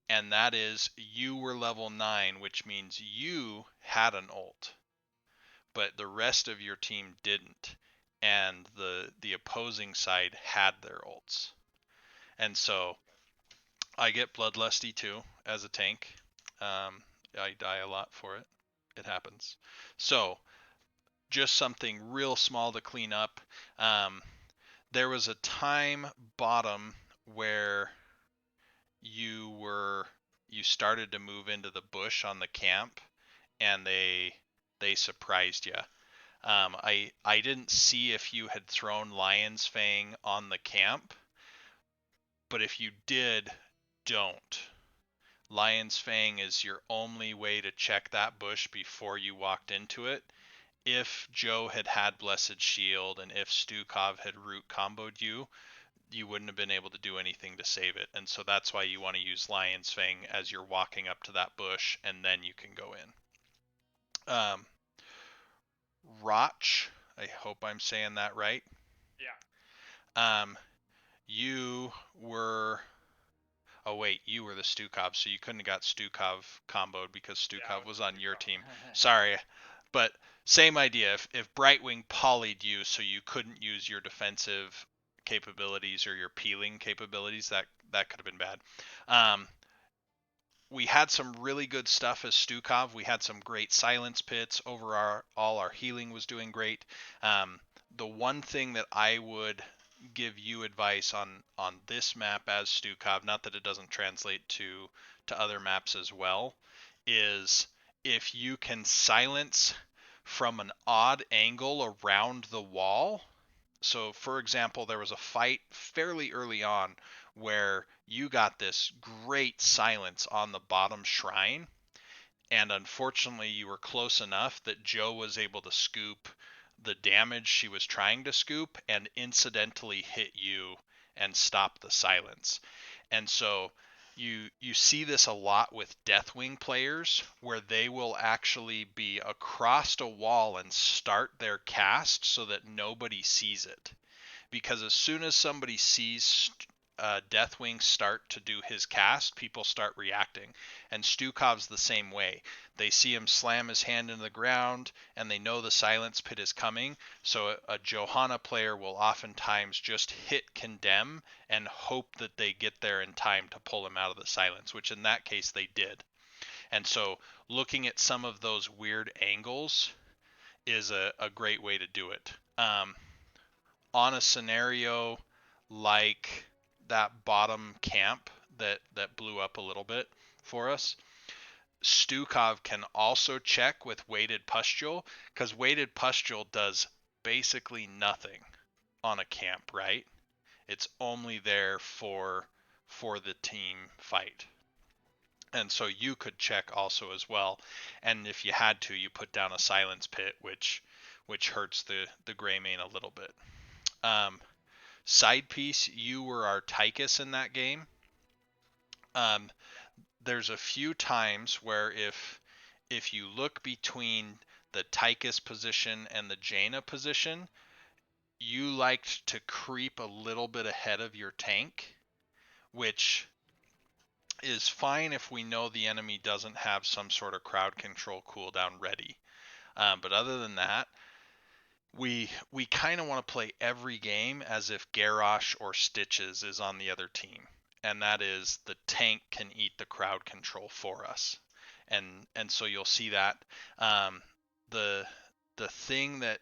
And that is you were level 9, which means you had an ult, but the rest of your team didn't, and the opposing side had their ults. And so I get bloodlusty too as a tank. I die a lot for it. It happens. So just something real small to clean up. There was a time bottom where you started to move into the bush on the camp, and they surprised you. I didn't see if you had thrown Lion's Fang on the camp, but if you did, don't. Lion's Fang is your only way to check that bush before you walked into it. If Joe had had Blessed Shield and if Stukov had root comboed you, you wouldn't have been able to do anything to save it. And so that's why you want to use Lion's Fang as you're walking up to that bush, and then you can go in. Roch, I hope I'm saying that right.
Yeah.
You were. Oh wait, you were the Stukov, so you couldn't have got Stukov comboed because Stukov was on your team. Sorry, but same idea. If Brightwing polyed you, so you couldn't use your defensive capabilities or your peeling capabilities, that could have been bad. We had some really good stuff as Stukov. We had some great silence pits. All our healing was doing great. The one thing that I would give you advice on this map as Stukov, not that it doesn't translate to other maps as well, is if you can silence from an odd angle around the wall. So, for example, there was a fight fairly early on where you got this great silence on the bottom shrine, and unfortunately, you were close enough that Joe was able to scoop the damage she was trying to scoop and incidentally hit you and stop the silence. And so you see this a lot with Deathwing players where they will actually be across a wall and start their cast so that nobody sees it. Because as soon as somebody sees Deathwing start to do his cast, people start reacting. And Stukov's the same way. They see him slam his hand into the ground, and they know the silence pit is coming. So a Johanna player will oftentimes just hit condemn and hope that they get there in time to pull him out of the silence, which in that case they did. And so looking at some of those weird angles is a great way to do it. On a scenario like that bottom camp that blew up a little bit for us, Stukov can also check with weighted pustule, because weighted pustule does basically nothing on a camp, right? It's only there for the team fight. And so you could check also as well. And if you had to, you put down a silence pit, which hurts the gray main a little bit. Side piece, you were our Tychus in that game. There's a few times where if you look between the Tychus position and the Jaina position, you liked to creep a little bit ahead of your tank, which is fine if we know the enemy doesn't have some sort of crowd control cooldown ready. But other than that, we kind of want to play every game as if Garrosh or Stitches is on the other team, and that is the tank can eat the crowd control for us, and so you'll see that. The thing that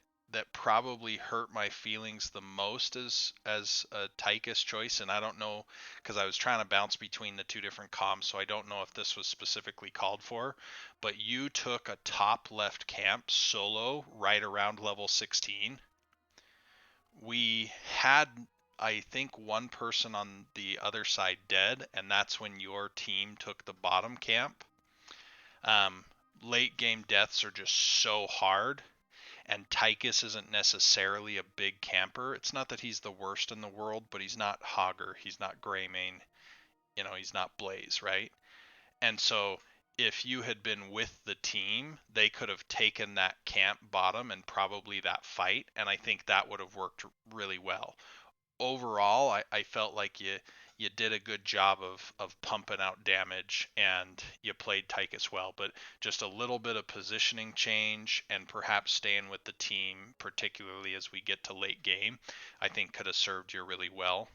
probably hurt my feelings the most as a Tychus choice, and I don't know, because I was trying to bounce between the two different comms, so I don't know if this was specifically called for, but you took a top left camp solo right around level 16. We had, I think, one person on the other side dead, and that's when your team took the bottom camp. Late game deaths are just so hard, and Tychus isn't necessarily a big camper. It's not that he's the worst in the world, but he's not Hogger, he's not Greymane, he's not Blaze, right? And so if you had been with the team, they could have taken that camp bottom and probably that fight, and I think that would have worked really well. Overall, I felt like you did a good job of pumping out damage, and you played Tychus well, but just a little bit of positioning change and perhaps staying with the team, particularly as we get to late game, I think could have served you really well.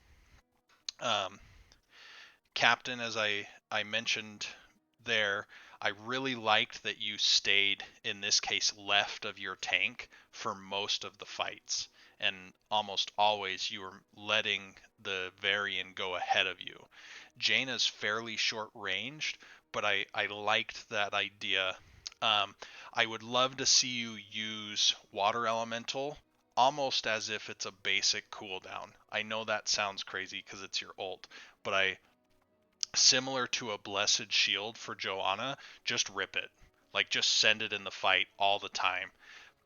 Captain, as I mentioned there, I really liked that you stayed, in this case, left of your tank for most of the fights. And almost always you were letting the Varian go ahead of you. Jaina's fairly short ranged, but I liked that idea. I would love to see you use Water Elemental almost as if it's a basic cooldown. I know that sounds crazy because it's your ult, but similar to a blessed shield for Joanna, just rip it. Like, just send it in the fight all the time.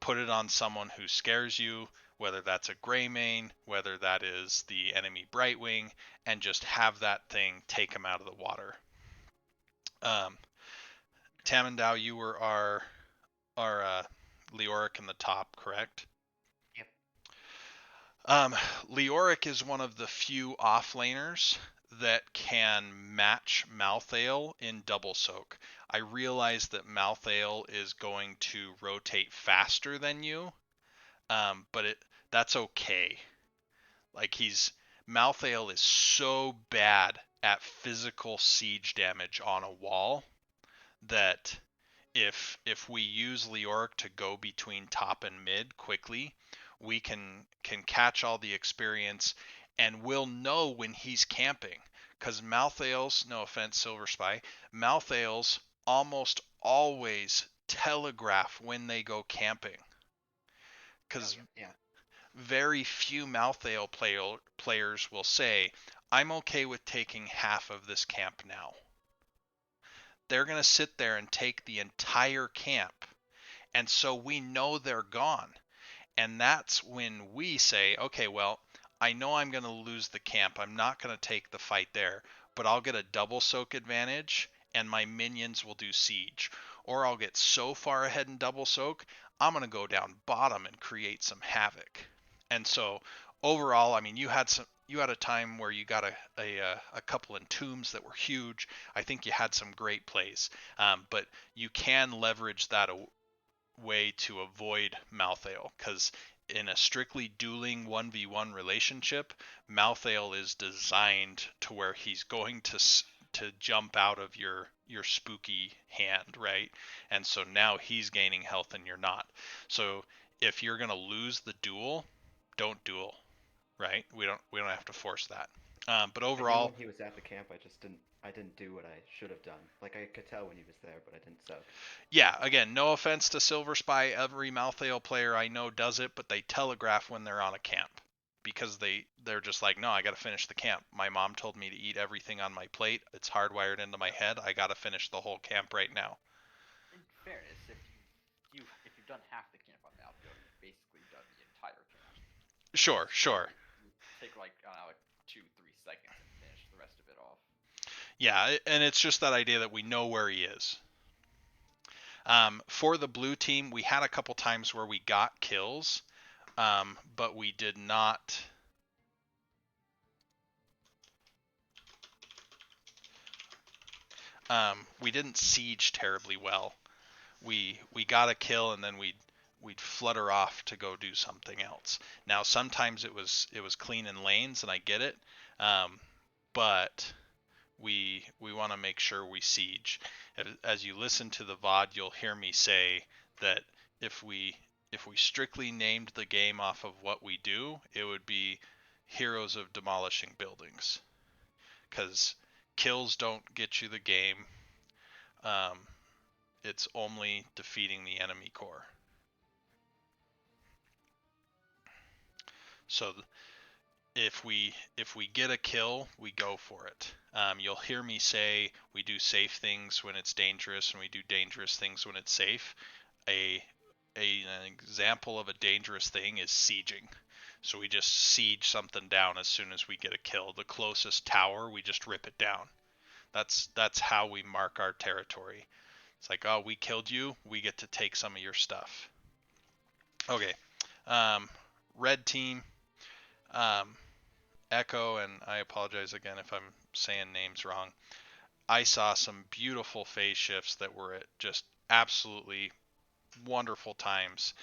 Put it on someone who scares you, whether that's a Greymane, whether that is the enemy Brightwing, and just have that thing take them out of the water. Tamandao, you were our Leoric in the top, correct?
Yep.
Leoric is one of the few offlaners that can match Malthael in double soak. I realize that Malthael is going to rotate faster than you, but that's okay. Like, Malthael is so bad at physical siege damage on a wall that if we use Leoric to go between top and mid quickly, we can catch all the experience, and we'll know when he's camping. Because Malthael's, no offense, Silver Spy, Malthael's almost always telegraph when they go camping. Because very few Malthael players will say, I'm okay with taking half of this camp now. They're going to sit there and take the entire camp. And so we know they're gone. And that's when we say, okay, well, I know I'm going to lose the camp. I'm not going to take the fight there, but I'll get a double soak advantage and my minions will do siege. Or I'll get so far ahead in double soak, I'm going to go down bottom and create some havoc. And so overall, I mean, you had a time where you got a couple entombs that were huge. I think you had some great plays, but you can leverage that way to avoid Malthael, because in a strictly dueling 1v1 relationship, Malthael is designed to where he's going to jump out of your spooky hand, right? And so now he's gaining health and you're not. So if you're going to lose the duel, don't duel, right? We don't have to force that. But overall,
when he was at the camp, I didn't do what I should have done. Like, I could tell when he was there, but I didn't soak.
yeah, again, no offense to Silver Spy. Every Malthael player I know does it, but they telegraph when they're on a camp because they're just like, no, I got to finish the camp. My mom told me to eat everything on my plate. It's hardwired into my head. I got to finish the whole camp right now.
In fairness, if you've done half the camp on Malthael, you've basically done the entire camp.
Sure.
You take like 2-3 seconds and finish the rest of it off.
Yeah, and it's just that idea that we know where he is. For the blue team, we had a couple times where we got kills, but we did not. We didn't siege terribly well. We got a kill and then we'd flutter off to go do something else. Now sometimes it was clean in lanes, and I get it, but we want to make sure we siege. As you listen to the VOD, you'll hear me say that if we strictly named the game off of what we do, it would be Heroes of Demolishing Buildings, because kills don't get you the game. It's only defeating the enemy core. So if we get a kill, we go for it. You'll hear me say we do safe things when it's dangerous, and we do dangerous things when it's safe. An example of a dangerous thing is sieging. So we just siege something down as soon as we get a kill. The closest tower, we just rip it down. That's how we mark our territory. It's like, oh, we killed you, we get to take some of your stuff. Okay. Red team. Echo, and I apologize again if I'm saying names wrong. I saw some beautiful phase shifts that were at just absolutely wonderful times.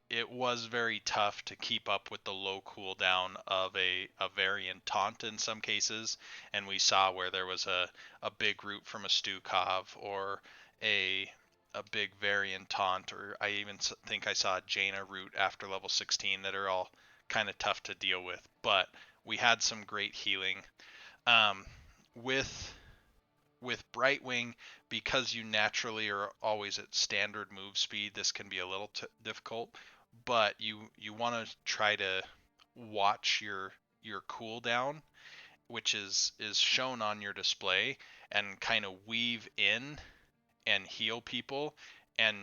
It was very tough to keep up with the low cooldown of a variant taunt in some cases, and we saw where there was a big root from a Stukov, or a big variant taunt, or I even think I saw a Jaina root after level 16 that are all kind of tough to deal with. But we had some great healing. With Brightwing, because you naturally are always at standard move speed, this can be a little difficult, but you want to try to watch your cooldown which is shown on your display, and kind of weave in and heal people and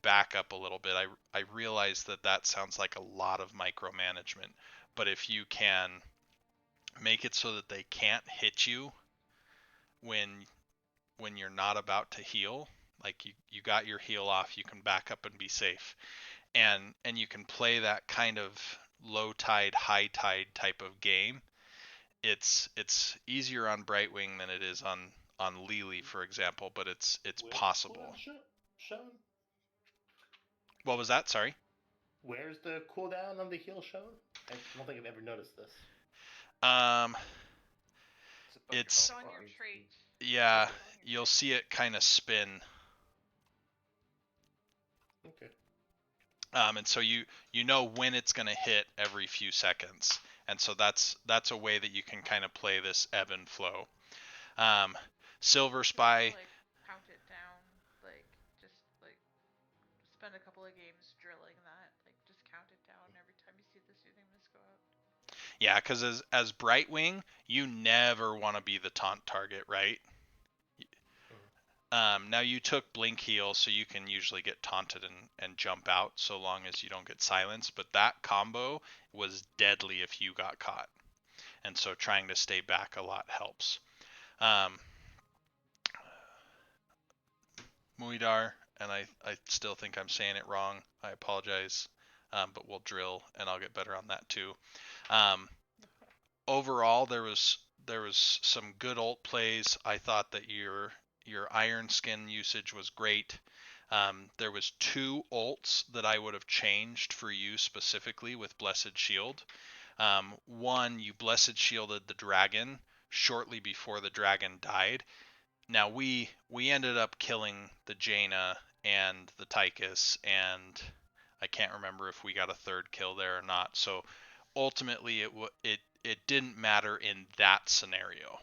back up a little bit. I realize that sounds like a lot of micromanagement, but if you can make it so that they can't hit you when you're not about to heal, like you got your heal off, you can back up and be safe, and you can play that kind of low tide high tide type of game. It's easier on Brightwing than it is on Lily, for example, but it's
Where's the
possible.
cooldown shown?
What was that? Sorry.
Where's the cooldown on the heal shown? I don't think I've ever noticed this.
It's
on your trait.
yeah, you'll see it kind of spin.
Okay.
And so you know when it's going to hit every few seconds, and so that's a way that you can kind of play this ebb and flow. Silver Spy.
Like count it down, like just like spend a couple of games drilling that, like just count it down every time you see the soothing mist go out.
Yeah, because as Brightwing, you never want to be the taunt target, right? Now you took Blink Heal, so you can usually get taunted and jump out so long as you don't get silenced, but that combo was deadly if you got caught. And so trying to stay back a lot helps. Muidar, and I still think I'm saying it wrong. I apologize, but we'll drill, and I'll get better on that too. Overall, there was some good ult plays. I thought that your Iron Skin usage was great. There was 2 ults that I would have changed for you specifically with Blessed Shield. One, you Blessed Shielded the dragon shortly before the dragon died. Now we ended up killing the Jaina and the Tychus, and I can't remember if we got a 3rd kill there or not. So ultimately it didn't matter in that scenario.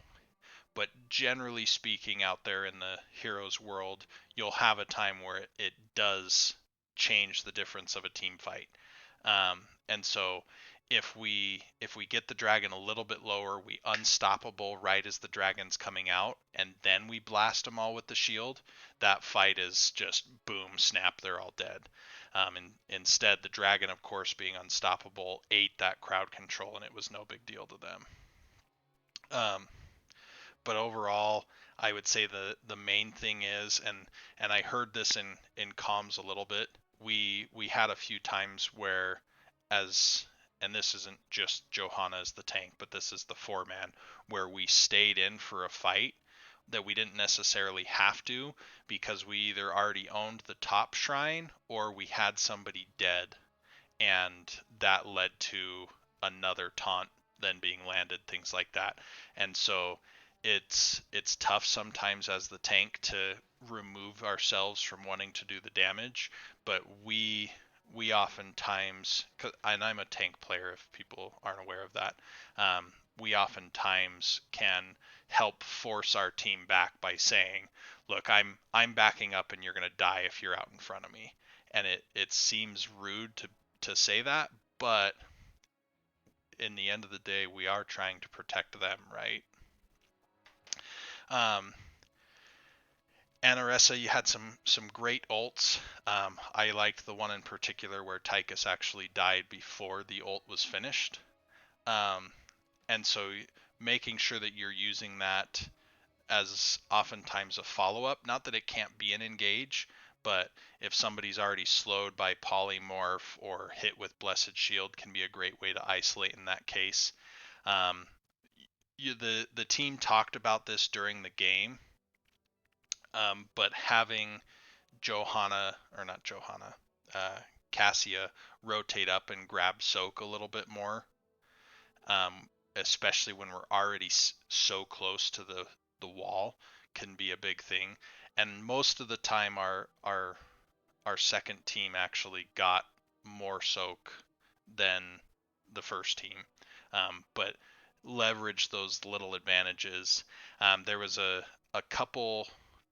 But generally speaking, out there in the heroes world, you'll have a time where it does change the difference of a team fight. And so if we get the dragon a little bit lower, we unstoppable right as the dragon's coming out, and then we blast them all with the shield, that fight is just boom, snap, they're all dead. And instead, the dragon, of course, being unstoppable, ate that crowd control, and it was no big deal to them. But overall, I would say the main thing is, and I heard this in comms a little bit, we had a few times where, and this isn't just Johanna as the tank, but this is the 4-man, where we stayed in for a fight that we didn't necessarily have to, because we either already owned the top shrine or we had somebody dead, and that led to another taunt then being landed, things like that. And so it's tough sometimes as the tank to remove ourselves from wanting to do the damage, but we oftentimes, and I'm a tank player if people aren't aware of that, we oftentimes can help force our team back by saying, look, I'm backing up and you're going to die if you're out in front of me. And it seems rude to say that, but in the end of the day, we are trying to protect them, right? Anaressa, you had some great ults. I liked the one in particular where Tychus actually died before the ult was finished. And so making sure that you're using that as oftentimes a follow-up, not that it can't be an engage, but if somebody's already slowed by polymorph or hit with Blessed Shield, can be a great way to isolate in that case. The team talked about this during the game, but having Cassia rotate up and grab soak a little bit more, especially when we're already so close to the wall, can be a big thing. And most of the time, our second team actually got more soak than the first team, but leverage those little advantages. There was a couple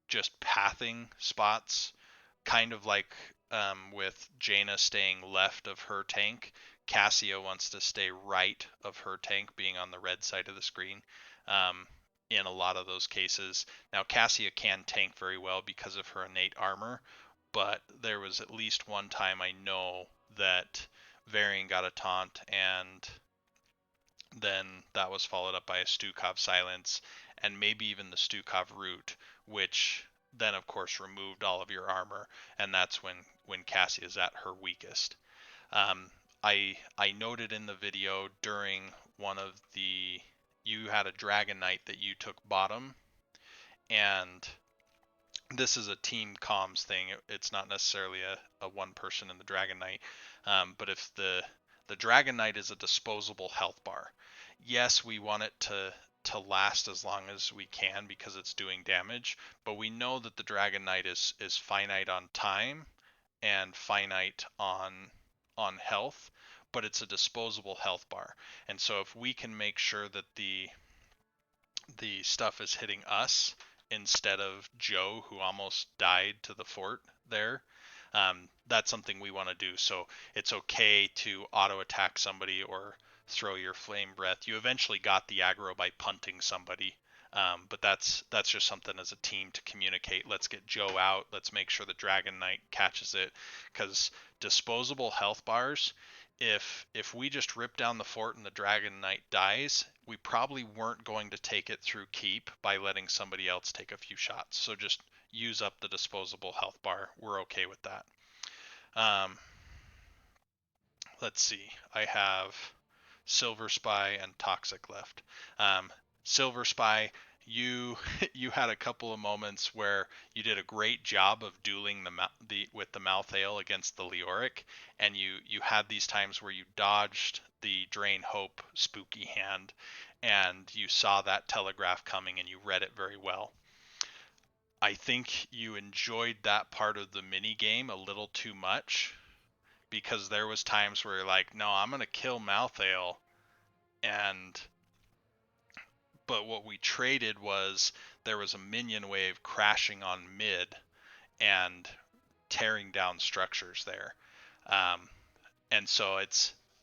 just pathing spots kind of like with Jaina staying left of her tank, Cassia wants to stay right of her tank, being on the red side of the screen. In a lot of those cases. Now, Cassia can tank very well because of her innate armor, but there was at least one time I know that Varian got a taunt, and then that was followed up by a Stukov silence, and maybe even the Stukov root, which then of course removed all of your armor, and that's when Cassie is at her weakest. I noted in the video during one of the, you had a Dragon Knight that you took bottom, and this is a team comms thing. It's not necessarily a one person in the Dragon Knight, but if the Dragon Knight is a disposable health bar, yes, we want it to last as long as we can because it's doing damage, but we know that the Dragon Knight is finite on time and finite on health, but it's a disposable health bar. And so if we can make sure that the stuff is hitting us instead of Joe, who almost died to the fort there, that's something we want to do. So it's okay to auto attack somebody or throw your flame breath. You eventually got the aggro by punting somebody, but that's just something as a team to communicate. Let's get Joe out. Let's make sure the Dragon Knight catches it, because disposable health bars, if we just rip down the fort and the Dragon Knight dies, we probably weren't going to take it through keep by letting somebody else take a few shots. So just use up the disposable health bar. We're okay with that. Let's see. I have Silver Spy and Toxic left. Silver Spy, you you had a couple of moments where you did a great job of dueling with the Malthael against the Leoric, and you had these times where you dodged the Drain Hope spooky hand, and you saw that telegraph coming and you read it very well. I think you enjoyed that part of the mini game a little too much, because there was times where you're like, no, I'm gonna kill Malthael, but what we traded was there was a minion wave crashing on mid and tearing down structures there. And so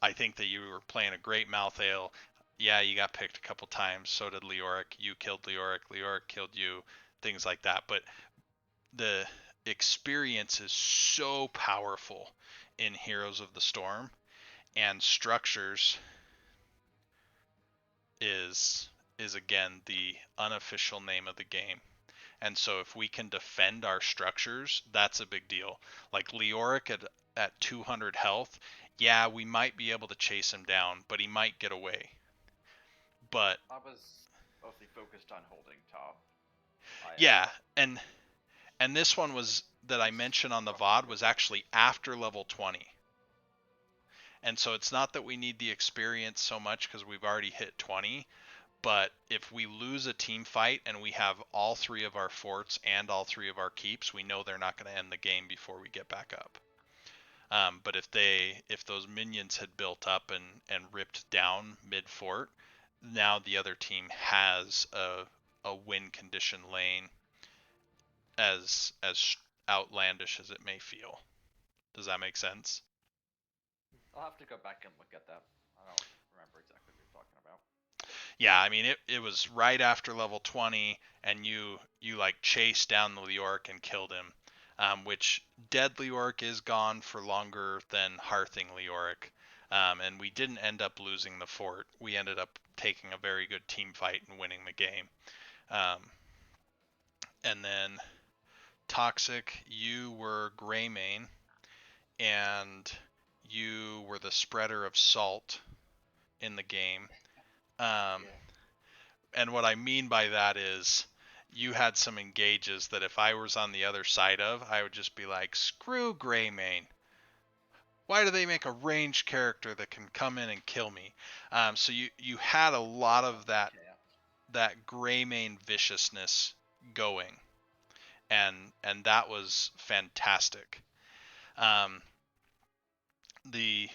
I think that you were playing a great Malthael. Yeah, you got picked a couple times. So did Leoric. You killed Leoric. Leoric killed you. Things like that. But the experience is so powerful in Heroes of the Storm, and structures is again the unofficial name of the game. And so if we can defend our structures, that's a big deal. Like Leoric at 200 health, yeah, we might be able to chase him down, but he might get away. But
I was mostly focused on holding top.
yeah, and this one was that I mentioned on the VOD was actually after level 20. And so it's not that we need the experience so much because we've already hit 20, but if we lose a team fight and we have all three of our forts and all three of our keeps, we know they're not going to end the game before we get back up. But if those minions had built up and ripped down mid fort, now the other team has a win condition lane, as outlandish as it may feel. Does that make sense?
I'll have to go back and look at that. I don't remember exactly what you're talking about.
Yeah, I mean it was right after level 20, and you like chased down the Leoric and killed him, which dead Leoric is gone for longer than Hearthing Leoric, and we didn't end up losing the fort. We ended up taking a very good team fight and winning the game. And then Toxic, you were Greymane, and you were the spreader of salt in the game. And what I mean by that is you had some engages that if I was on the other side of, I would just be like, screw Greymane. Why do they make a ranged character that can come in and kill me? So you had a lot of that Greymane viciousness going, and that was fantastic. The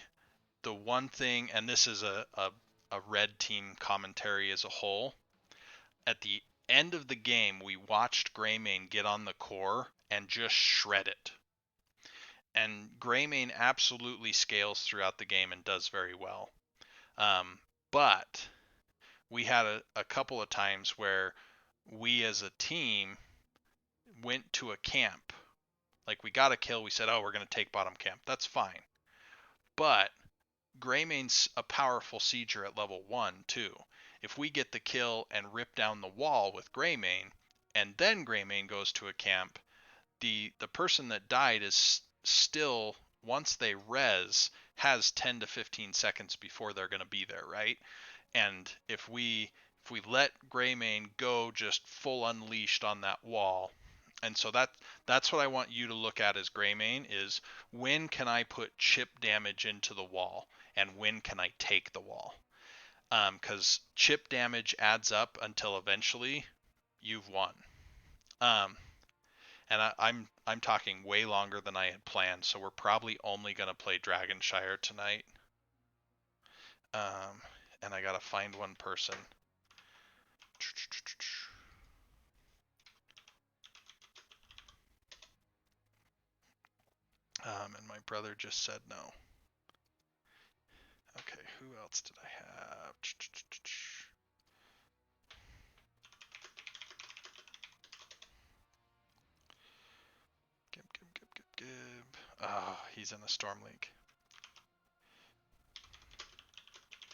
one thing, and this is a red team commentary as a whole, at the end of the game, we watched Greymane get on the core and just shred it. And Greymane absolutely scales throughout the game and does very well. But we had a couple of times where we as a team went to a camp. Like we got a kill, we said, oh, we're going to take bottom camp. That's fine. But Greymane's a powerful sieger at level 1 too. If we get the kill and rip down the wall with Greymane, and then Greymane goes to a camp, the person that died is still, once they res, has 10 to 15 seconds before they're going to be there, right? And if we let Greymane go just full unleashed on that wall, and so that's what I want you to look at as Greymane is when can I put chip damage into the wall and when can I take the wall? Because chip damage adds up until eventually you've won. And I'm talking way longer than I had planned, so we're probably only gonna play Dragonshire tonight. And I gotta find one person. And my brother just said no. Okay, who else did I have? Gib. Oh, he's in a Storm League.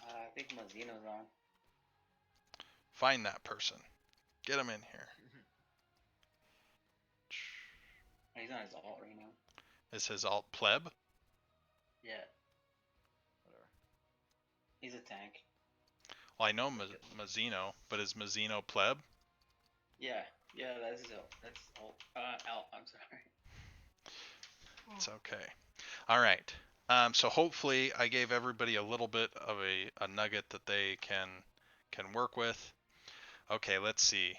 I think Mazino's on.
Find that person. Get him in here.
He's on his alt right now.
Is his alt pleb?
Yeah.
Whatever.
He's a tank.
Well, I know Mazzino, but is Mazzino pleb?
Yeah, that's his alt. That's alt. Alt, I'm sorry.
It's okay. All right. So hopefully I gave everybody a little bit of a nugget that they can work with. Okay, let's see.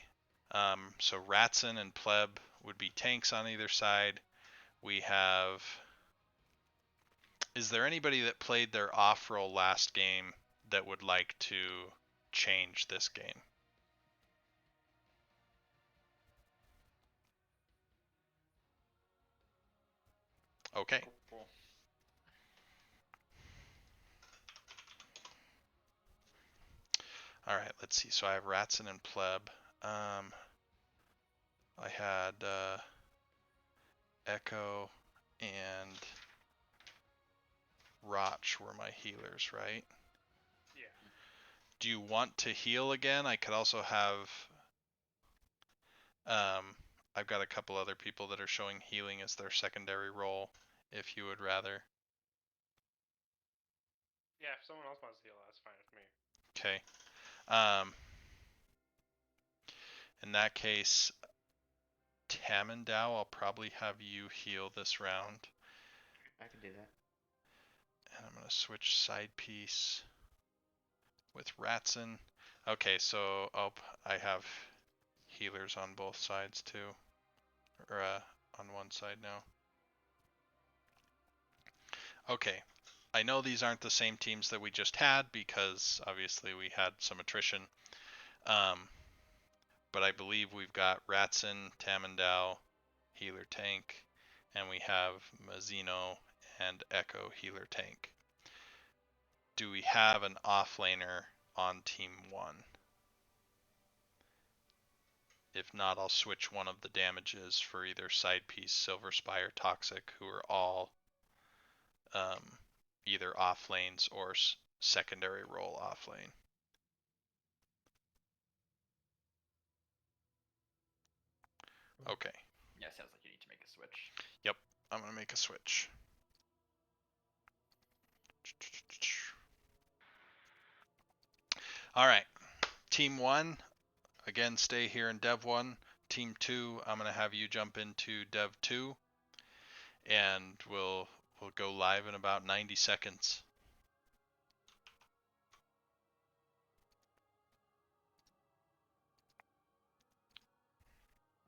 So Ratson and Pleb would be tanks on either side. We have... Is there anybody that played their off-roll last game that would like to change this game? Okay.
Cool.
All right, let's see. So I have Ratson and Pleb. I had Echo and Roch were my healers, right?
Yeah.
Do you want to heal again? I could also have... I've got a couple other people that are showing healing as their secondary role, if you would rather.
Yeah, if someone else wants to heal, that's fine with me.
Okay. In that case, Tamandao, I'll probably have you heal this round.
I can do that.
And I'm going to switch side piece with Ratson. Okay, so I have healers on both sides too. Or on one side now. Okay. I know these aren't the same teams that we just had because obviously we had some attrition. But I believe we've got Ratson, Tamandao, healer tank, and we have Mazzino and Echo healer tank. Do we have an offlaner on team 1? If not, I'll switch one of the damages for either side piece, Silver Spire, Toxic, who are all either off lanes or secondary role off lane. Okay.
Yeah, sounds like you need to make a switch.
Yep, I'm gonna make a switch. All right, team 1, again, stay here in Dev 1. Team 2, I'm gonna have you jump into Dev 2, and we'll go live in about 90 seconds.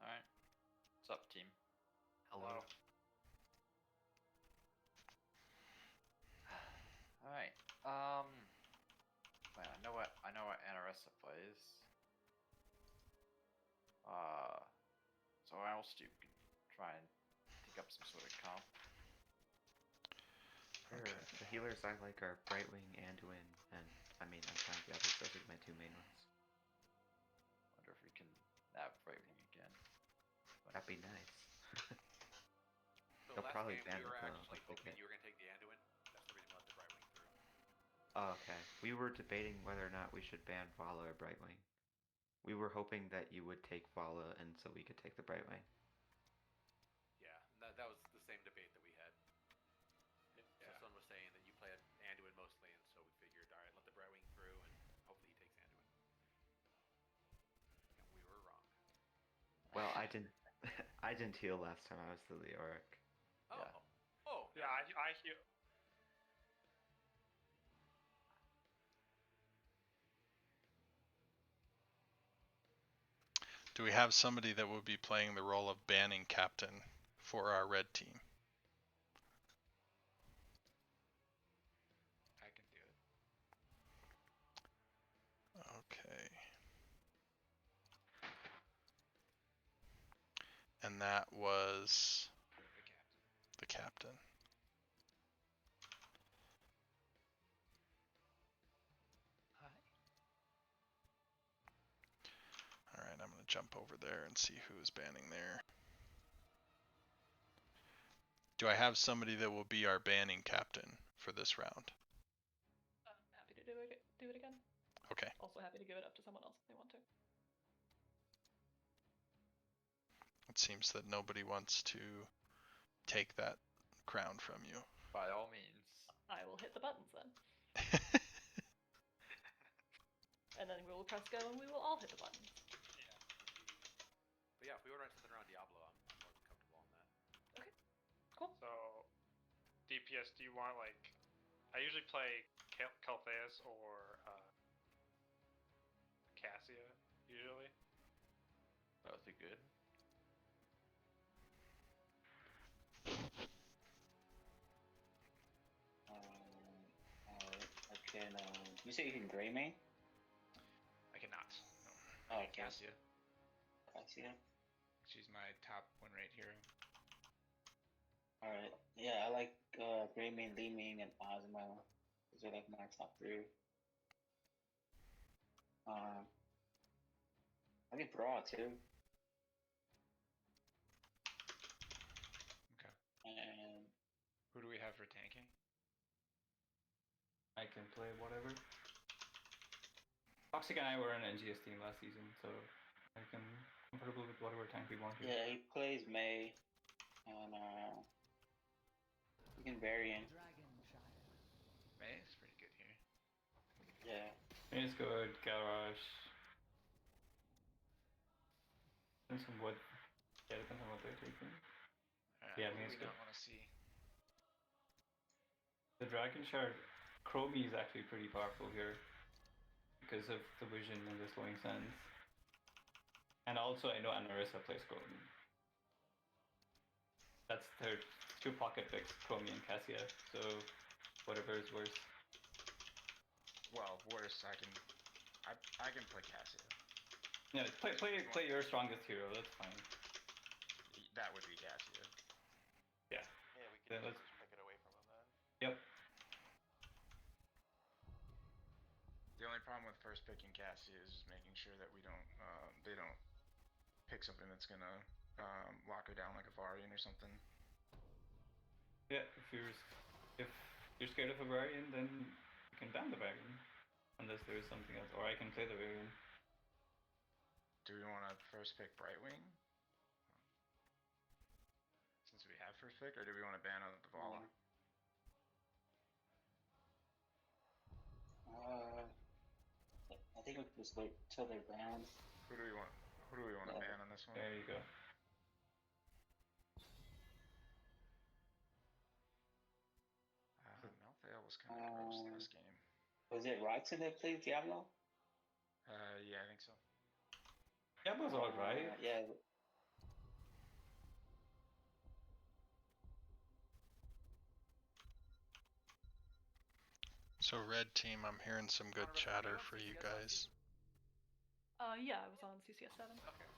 Alright. What's up, team?
Hello.
Alright. Man, I know what Anaressa plays. So I also can try and pick up some sort of comp.
healers I like are Brightwing, Anduin, and I mean I'm fine with the others. Those are my two main ones.
Wonder if we can nab Brightwing again.
That'd be nice.
So
They'll
last
probably
game
ban
we were
it though.
actually
if they
hoping
get-
you were gonna take the Anduin. That's the reason we let the Brightwing through.
Oh, okay. We were debating whether or not we should ban Vala or Brightwing. We were hoping that you would take Vala, and so we could take the Brightwing.
Yeah, that was the same debate that we had. So someone was saying that you play Anduin mostly, and so we figured, all right, let the Brightwing through, and hopefully he takes Anduin. And we were wrong.
Well, I didn't. I didn't heal last time. I was the Leoric.
Oh.
Yeah.
Oh.
Yeah, I heal.
Do we have somebody that will be playing the role of banning captain for our red team?
I can do it.
Okay. And that was the captain.
Hi.
All right, I'm going to jump over there and see who's banning there. Do I have somebody that will be our banning captain for this round?
Happy to do it again.
Okay.
Also happy to give it up to someone else if they want to.
It seems that nobody wants to take that crown from you.
By all means.
I will hit the buttons then. And then we will press go and we will all hit the buttons.
But yeah, if we were running something around Diablo, I'm more than comfortable on that.
Okay. Cool.
So, DPS, do you want like? I usually play Caltheus or Cassia usually.
That would be good.
Alright. Okay, now you say you can gray main?
I cannot. No.
Oh,
I can Cassia.
I see it.
She's my top win rate hero.
Alright. Yeah, I like gray main, Lee Ming, and Ozma. Those are like my top three. I get Brawl too.
Okay.
And
Who do we have for tanking?
I can play whatever. Toxic and I were an NGS team last season, so I can comfortable with whatever tank we want here.
yeah, he plays May, and you can vary in.
May is pretty good here.
Yeah.
May is good, Garage. And some wood. Yeah, depends on what they're taking. Yeah,
who
May
do
is
we
good.
not want to see?
The Dragon Shard Chromie is actually pretty powerful here because of the vision and the slowing sands. And also I know Anarissa plays Chromie. That's their two pocket picks, Chromie and Cassia, so whatever is worse.
Well, worse, I can play Cassia.
Yeah, play your strongest hero, that's fine.
That would be Cassia.
Yeah.
Yeah, we
Yeah,
can
let's-
just pick it away from him then.
Yep.
The only problem with first picking Cassie is just making sure that we don't, they don't pick something that's gonna lock her down like a Varian or something.
Yeah, if you're scared of a Varian, then you can ban the Varian. Unless there is something else, or I can play the Varian.
Do we want to first pick Brightwing? Since we have first pick, or do we want to ban out the Vala?
I think we can just wait till they're banned.
Who do we want? Who do we want to
Yeah.
ban on this one?
There you go.
Malthael was kind of gross last game.
Was it Ryzen that played Diablo?
Yeah, I think so.
Diablo's alright.
Yeah.
So red team, I'm hearing some good chatter for you guys.
Yeah, I was on CCS 7.
Okay.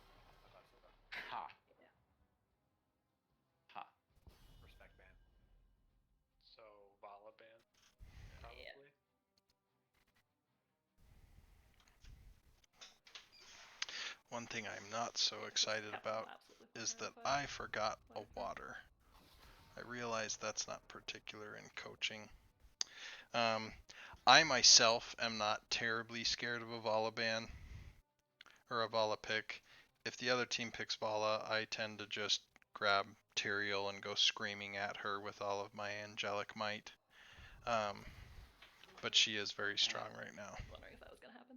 Ha.
Yeah.
Ha.
Respect ban.
So Vala ban.
thing I'm not so excited
Captain
about
will absolutely
is
fire
that
if I
I forgot a
let it go.
water. I realize that's not particular in coaching. I myself am not terribly scared of a Vala ban or a Vala pick. If the other team picks Vala, I tend to just grab Tyrael and go screaming at her with all of my angelic might. But she is very strong right now.
I was wondering if that was gonna happen.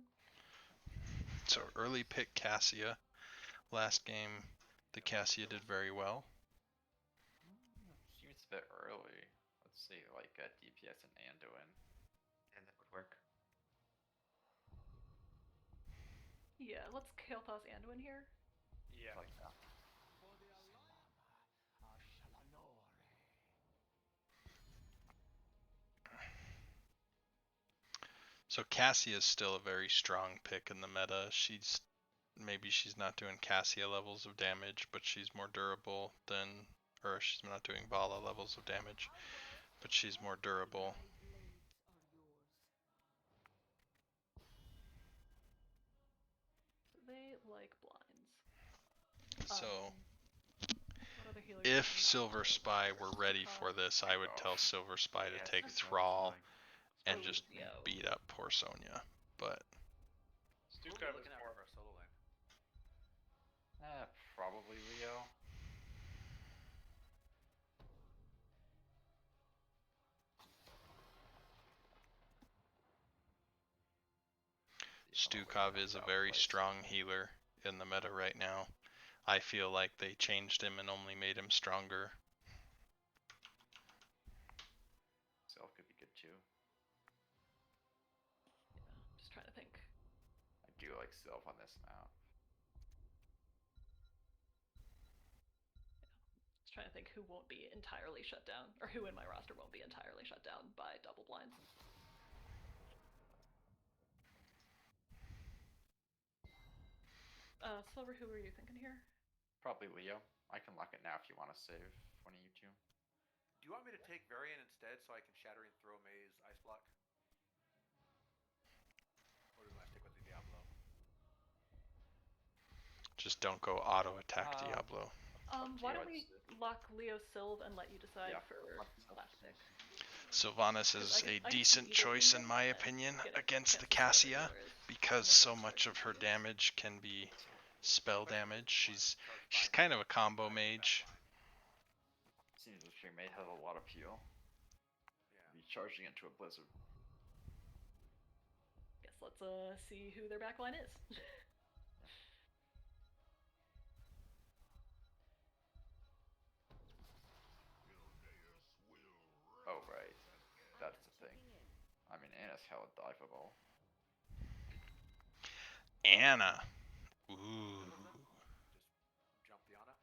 So early pick Cassia. Last game, the Cassia did very well.
Seems a bit early. Let's see, like DPS and Anduin.
And that would work.
Yeah, let's kill toss Anduin here.
Yeah.
Like that.
So Cassia is still a very strong pick in the meta. Maybe she's not doing Cassia levels of damage, but she's more durable than, or she's not doing Vala levels of damage, but she's more durable.
So they like blinds.
So
What other healers
if
do we
Silver
have?
Spy were ready for this, I would tell Silver Spy to take
Yes,
Thrall and
Oh,
just
yo.
beat up poor Sonya. But
Who are we
Stukov is
looking at
more.
for our solo lane?
Probably Leo.
Stukov is a very strong healer in the meta right now. I feel like they changed him and only made him stronger.
Self could be good too.
Yeah, just trying to think.
I do like Self on this map.
Just trying to think who won't be entirely shut down, or who in my roster won't be entirely shut down by double blinds. Silver, who were you thinking here?
Probably Leo. I can lock it now if you want to save one of you two.
Do you want me to take Varian instead so I can Shattering Throw Maze Ice Block? Or do I stick with the Diablo?
Just don't go auto attack Diablo.
Why don't we lock Leo Sylve and let you decide for last pick?
Sylvanas is a decent choice in my opinion against the Cassia because so much of her damage can be spell damage. She's kind of a combo mage.
Seems that she may have a lot of heal.
Yeah.
Recharging into a blizzard.
Guess let's see who their backline is.
Oh right, that's the thing. I mean, Anna's hella diveable.
Anna. Ooh.
Just jump the Anna.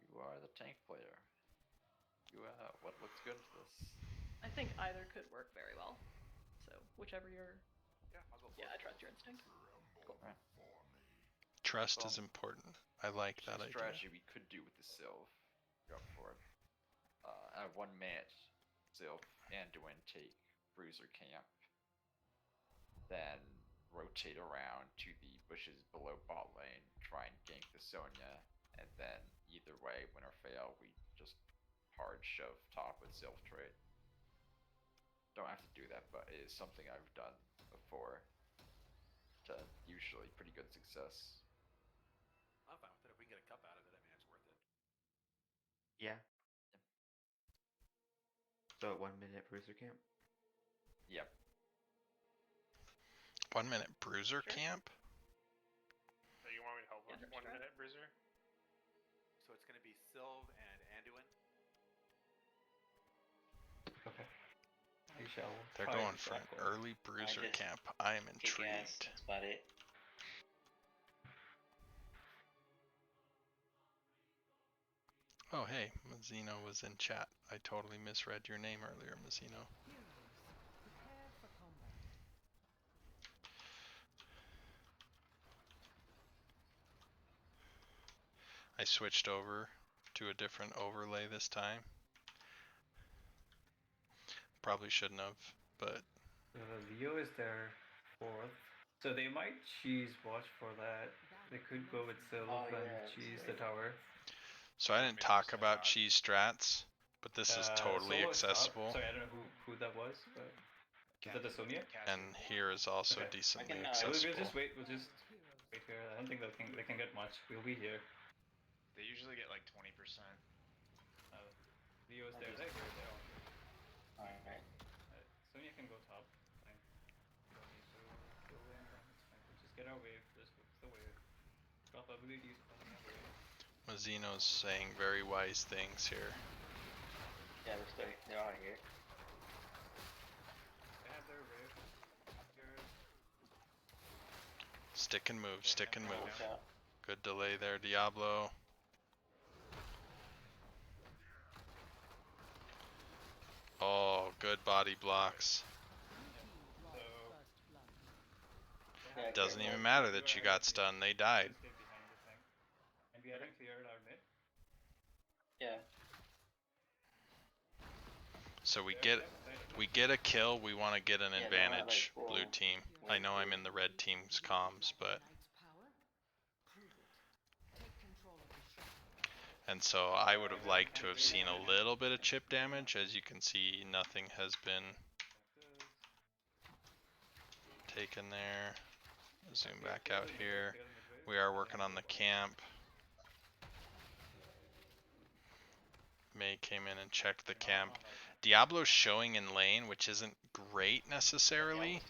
You are the tank player. You what looks good for this?
I think either could work very well. So whichever you're.
Yeah, I'll go for
Yeah,
it.
I trust your instinct. Cool.
Right.
Trust is important. I like that idea.
Strategy we could do with the Sylph. Go for it. At 1 minute, Sylph and Anduin take Bruiser Camp. Then rotate around to the bushes below bot lane, try and gank the Sonya, and then either way, win or fail, we just hard shove top with Sylph trade. Don't have to do that, but it is something I've done before. To usually pretty good success.
I'm fine with it. If we can get a cup out of it, I mean, it's worth it.
Yeah. So 1 minute bruiser camp?
Yep.
1 minute bruiser camp?
So you want me to help with 1 minute bruiser?
So it's going to be Sylve and Anduin.
Okay. We shall.
They're
try
going
to
for an
tackle.
early bruiser camp. I am
Kick ass.
intrigued.
That's about it.
Oh hey, Mazzino was in chat. I totally misread your name earlier, Mazzino.
Prepare for combat.
I switched over to a different overlay this time. Probably shouldn't have, but
Leo is their 4th So they might cheese watch for that. They could go with Sylph
Oh,
and
yeah, that's
cheese
right.
the tower.
So I didn't talk about cheese strats, but this is totally
Solo is top.
accessible.
Sorry, I don't know who that was, but is that the Sonia?
And here is also
Okay.
decently
We'll
accessible.
just wait. We'll just wait here. I don't think they can get much. We'll be here.
They usually get like 20%.
Leo's there. They're here. They're all here.
Alright.
Sonia can go top. Fine. We don't need to kill anything. It's fine. We'll just get our wave. Just what's the wave? Drop abilities only on wave.
Mazzino's saying very wise things here.
Yeah, they're all here.
They have their wave. Here.
Stick and move, stick and move.
Watch out.
Good delay there, Diablo. Oh, good body blocks.
Yeah,
Doesn't
careful.
even matter that you got stunned, they died.
Stay behind the thing. And we haven't cleared our mid.
Yeah.
So we get a kill, we want to get an
Yeah,
advantage,
like,
blue team. I know I'm in the red team's comms, but... And so I would have liked to have seen a little bit of chip damage. As you can see, nothing has been taken there. Zoom back out here. We are working on the camp. May came in and checked the camp. Diablo's showing in lane, which isn't great necessarily.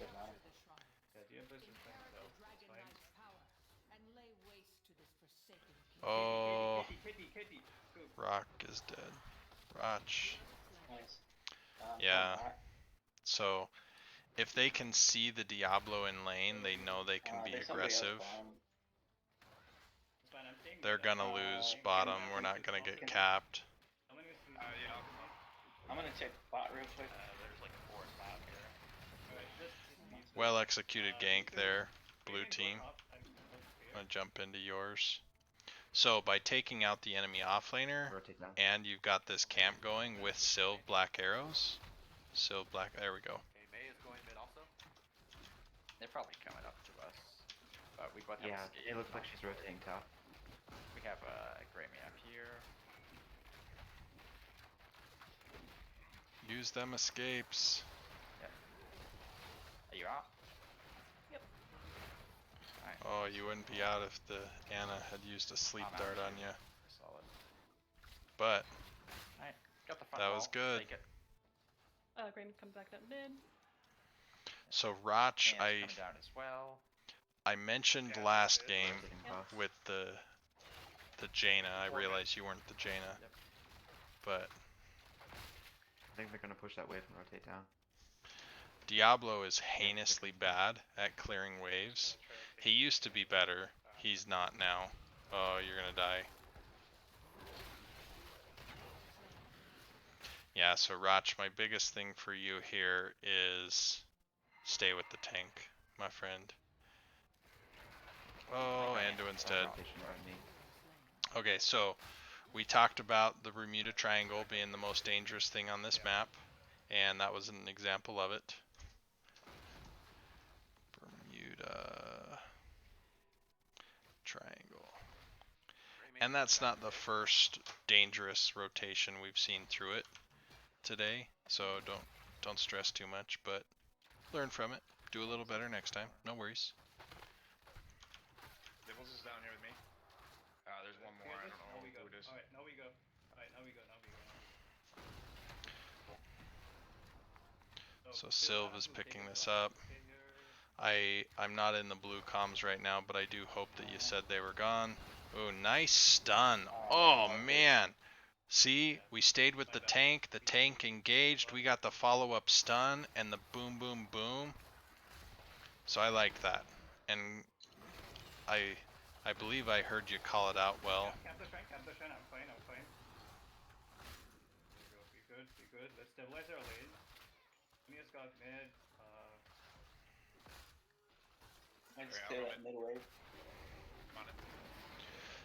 Oh, Rock is dead. Roch.
Nice.
Yeah. So, if they can see the Diablo in lane, they know they can be aggressive. They're gonna lose bottom. We're not gonna get capped.
Yeah, I'll come up.
I'm gonna check bot real quick.
There's like a 4 and 5 here.
Well executed gank there, blue team. I'm gonna jump into yours. So by taking out the enemy offlaner, and you've got this camp going with Sylph black arrows. Sylph black, there we go.
Okay, May is going mid also.
They're probably coming up to us. But we both have
Yeah,
escape.
it looks like she's rotating top.
We have a Grammy up here.
Use them escapes.
Yep. Are you out?
Yep.
Alright.
Oh, you wouldn't be out if the Anna had used a sleep
I'm out.
dart on you.
Solid.
But
Alright, got the front
that
wall.
was good.
Take it.
Graham comes back down mid.
So Roch,
Man's coming down as well.
I mentioned last game with the Jaina. I realized you weren't the Jaina,
Yep.
but
I think they're gonna push that wave and rotate down.
Diablo is heinously bad at clearing waves. He used to be better. He's not now. Oh, you're gonna die. Yeah, so Roch, my biggest thing for you here is stay with the tank, my friend. Oh, Anduin's dead. Okay, so we talked about the Bermuda Triangle being the most dangerous thing on this map, and that was an example of it. Bermuda Triangle. And that's not the first dangerous rotation we've seen through it today, so don't stress too much, but learn from it. Do a little better next time. No worries.
Dibbles is down here with me. There's one more. I don't know who it is.
Alright, now we go. Alright, now we go.
So Sylph is picking this up. I'm not in the blue comms right now, but I do hope that you said they were gone. Ooh, nice stun. Oh man. See, we stayed with the tank engaged, we got the follow-up stun, and the boom boom boom. So I like that. And I believe I heard you call it out well.
Cap the shrine, I'm fine. There you go, be good. Let's stabilize our lane. Sonia's got mid,
Let's stay at mid wave.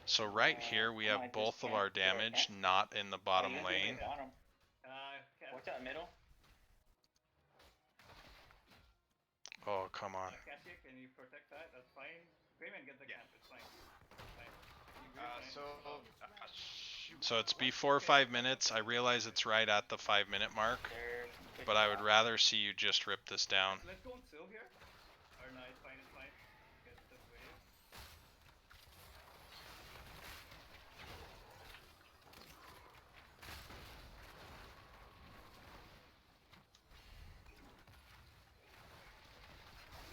So right here we have both of our damage not in the bottom lane.
Watch out middle.
Oh, come on.
Cassia, can you protect that? That's fine. Greyman, get the camp. It's fine. It's fine. You're fine.
Shoot.
So it's before 5 minutes. I realize it's right at the 5 minute mark,
They're
but I would rather see you just rip this down.
Let's go on Sil here. Or no, it's fine. It's fine. Get the wave.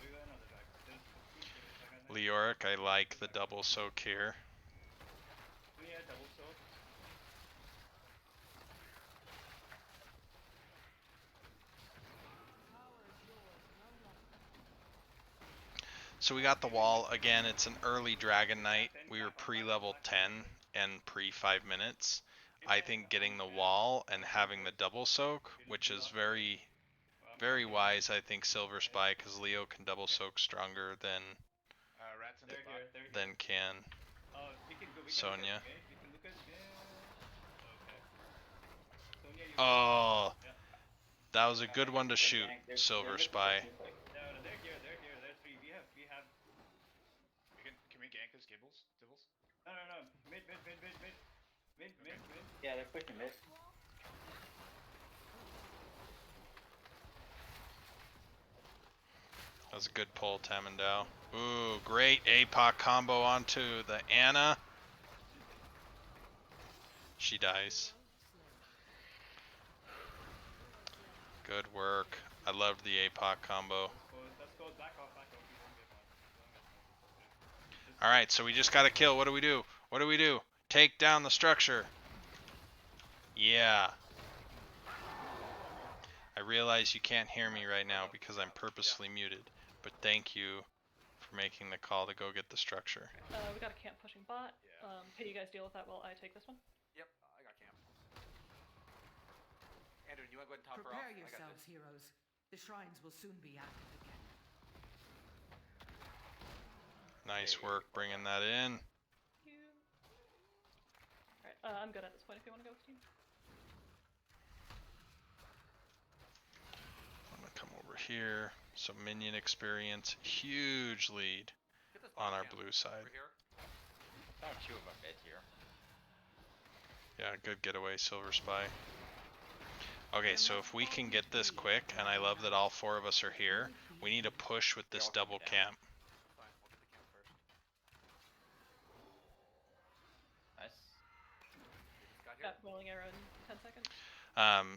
We got another drag. There's 15 seconds.
Leoric, I like the double soak here.
Yeah, double soak.
So we got the wall. Again, it's an early Dragon Knight. We were pre-level 10 and pre-5 minutes. I think getting the wall and having the double soak, which is very, very wise, I think, Silver Spy, because Leo can double soak stronger than can Sonya.
We can look at okay. Sonya, you
Oh, that was a good one to shoot, Silver Spy.
No, they're here. They're three. We have.
Can we gank this Gibbles? Dibbles?
No. Mid.
Yeah, they're pushing mid.
That was a good pull, Tamandao. Ooh, great APOC combo onto the Anna. She dies. Good work. I loved the APOC combo.
Let's go. Back off. We don't get much.
Alright, so we just got to kill. What do we do? What do we do? Take down the structure. Yeah. I realize you can't hear me right now because I'm purposely muted. But thank you for making the call to go get the structure.
We got a camp pushing bot. Hey, you guys deal with that while I take this one?
Yep, I got camp. Andrew, you want to go ahead and top her off?
Prepare yourselves, heroes. The shrines will soon be active again.
Nice work bringing that in.
Alright, I'm good at this point if you want to go with team.
I'm going to come over here. So minion experience. Huge lead on our blue side.
Found two of them mid here.
Yeah, good getaway, Silver Spy. Okay, so if we can get this quick, and I love that all four of us are here, we need to push with this double camp.
Nice.
Got rolling arrow in 10 seconds.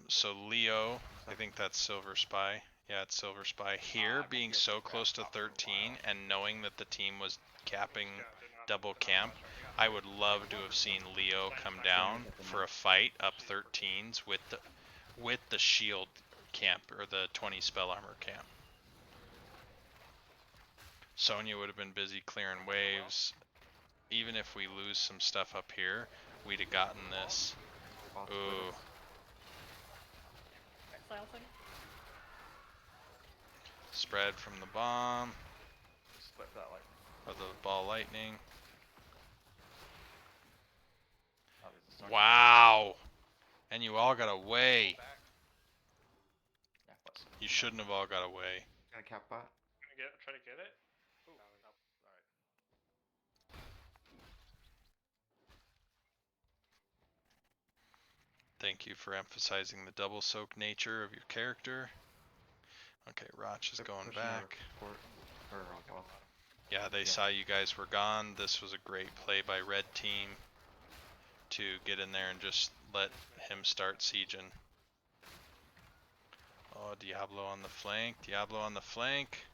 So Leo, I think that's Silver Spy. Yeah, it's Silver Spy. Here, being so close to 13 and knowing that the team was capping double camp, I would love to have seen Leo come down for a fight up 13s with the shield camp or the 20 spell armor camp. Sonya would have been busy clearing waves. Even if we lose some stuff up here, we'd have gotten this. Ooh.
Silencing.
Spread from the bomb.
Split that lightning.
Or the ball lightning.
Oh, there's a Sonya.
Wow. And you all got away.
Yeah, plus.
You shouldn't have all got away.
Gonna cap bot.
Try to get it.
Ooh. Nope. Alright.
Thank you for emphasizing the double soak nature of your character. Okay, Roch is going back. Yeah, they saw you guys were gone. This was a great play by red team to get in there and just let him start sieging. Oh, Diablo on the flank. Diablo on the flank.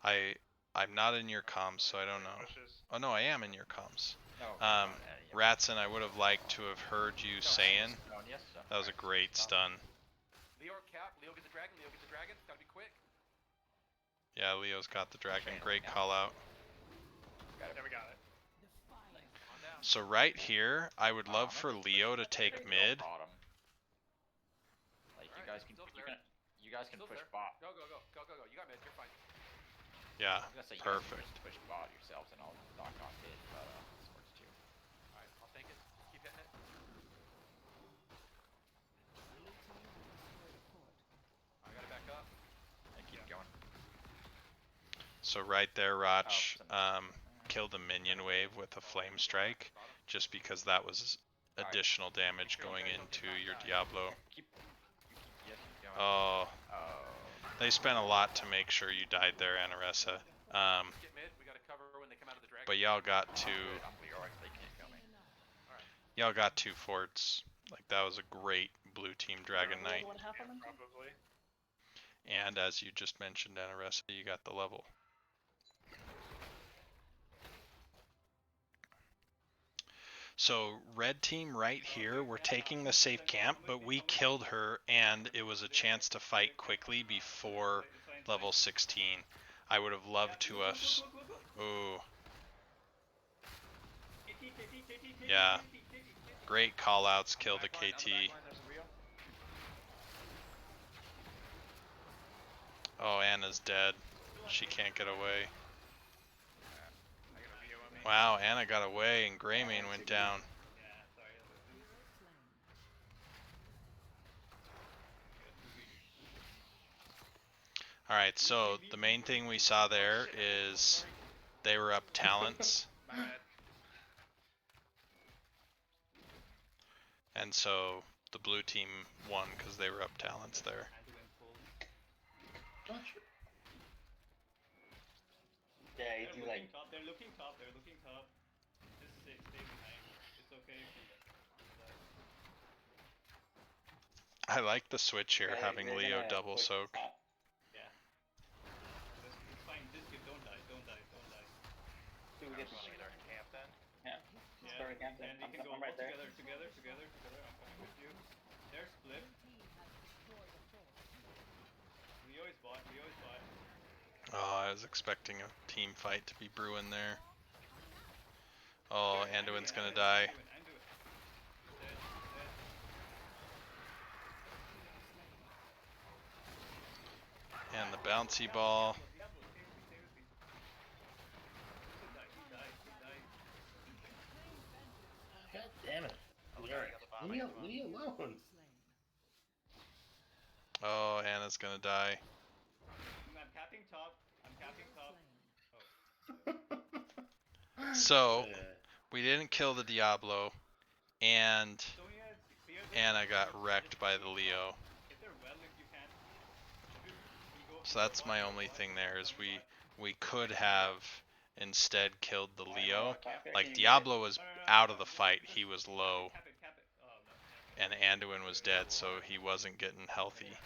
I'm not in your comms, so I don't know. Oh no, I am in your comms. Ratson, I would have liked to have heard you saying. That was a great stun.
Leo cap. Leo get the dragon. Leo get the dragon. Gotta be quick.
Yeah, Leo's got the dragon. Great call out.
Yeah, we got it.
So right here, I would love for Leo to take mid.
Like you guys can push bot.
Go. You got mid. You're fine.
Yeah,
I was gonna say you
perfect.
guys can push bot yourselves and I'll knock off mid, but this works too.
Alright, I'll tank it. Just keep hitting it. I gotta back up.
So right there, Roch killed the minion wave with a flame strike, just because that was additional damage going into your Diablo. Oh, they spent a lot to make sure you died there, Anoressa. But y'all got two forts. Like, that was a great blue team Dragon Knight.
Probably.
And as you just mentioned, Anoressa, you got the level. So red team right here, we're taking the safe camp, but we killed her and it was a chance to fight quickly before level 16. I would have loved to us. Ooh. Yeah. Great call outs, kill the KT. Oh, Anna's dead. She can't get away. Wow, Anna got away and Greymane went down. Alright, so the main thing we saw there is they were up talents. And so the blue team won because they were up talents there.
Yeah,
They're
you
looking
like.
top. They're looking top. They're looking top. Just stay behind. It's okay if you die.
I like the switch here, having
they're
Leo
gonna
double
push
soak.
top.
Yeah. It's fine. Just give. Don't die. Don't die. Don't die.
Do we get to
their camp then?
Yeah.
Yeah.
Start a camp then.
We can go
I'm
all
right there.
together. I'm coming with you. They're split. Leo is bot.
Oh, I was expecting a team fight to be brewing there. Oh, Anduin's gonna die. And the bouncy ball.
God damn it. Leave me alone.
Oh, Anna's gonna die.
I'm capping top.
So, we didn't kill the Diablo, and Anna got wrecked by the Leo. So that's my only thing there, is we could have instead killed the Leo. Like, Diablo was out of the fight, he was low. And Anduin was dead, so he wasn't getting healthy.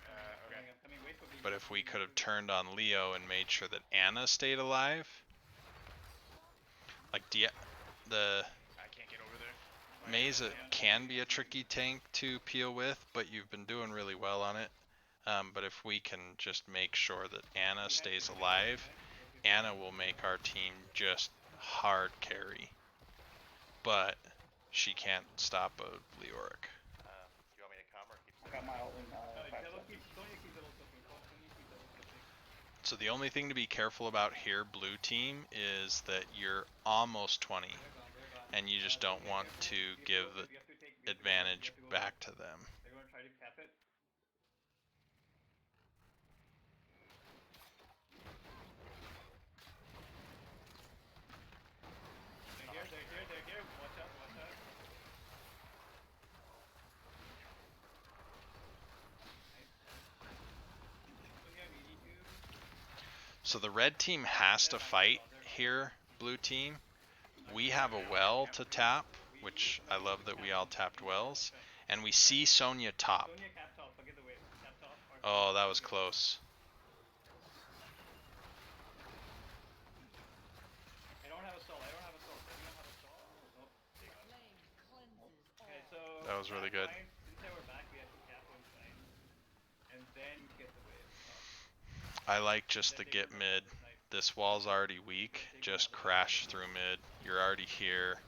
But if we could have turned on Leo and made sure that Anna stayed alive, like the Mesa can be a tricky tank to peel with, but you've been doing really well on it. But if we can just make sure that Anna stays alive, Anna will make our team just hard carry. But she can't stop a Leoric.
You want me to come or keep
I got my ult in 5
So the only thing to be careful about here, blue team, is that you're almost 20, and you just don't want to give the advantage back to them.
They're gonna try to cap it. They're here. Watch out.
So the red team has to fight here, blue team. We have a well to tap, which I love that we all tapped wells. And we see Sonya top. Oh, that was close.
I don't have a stall. Nope. Okay, so
That was really good.
Since they were back, we had to cap on Shine. And then get the wave.
I like just the get mid. This wall's already weak. Just crash through mid. You're already here.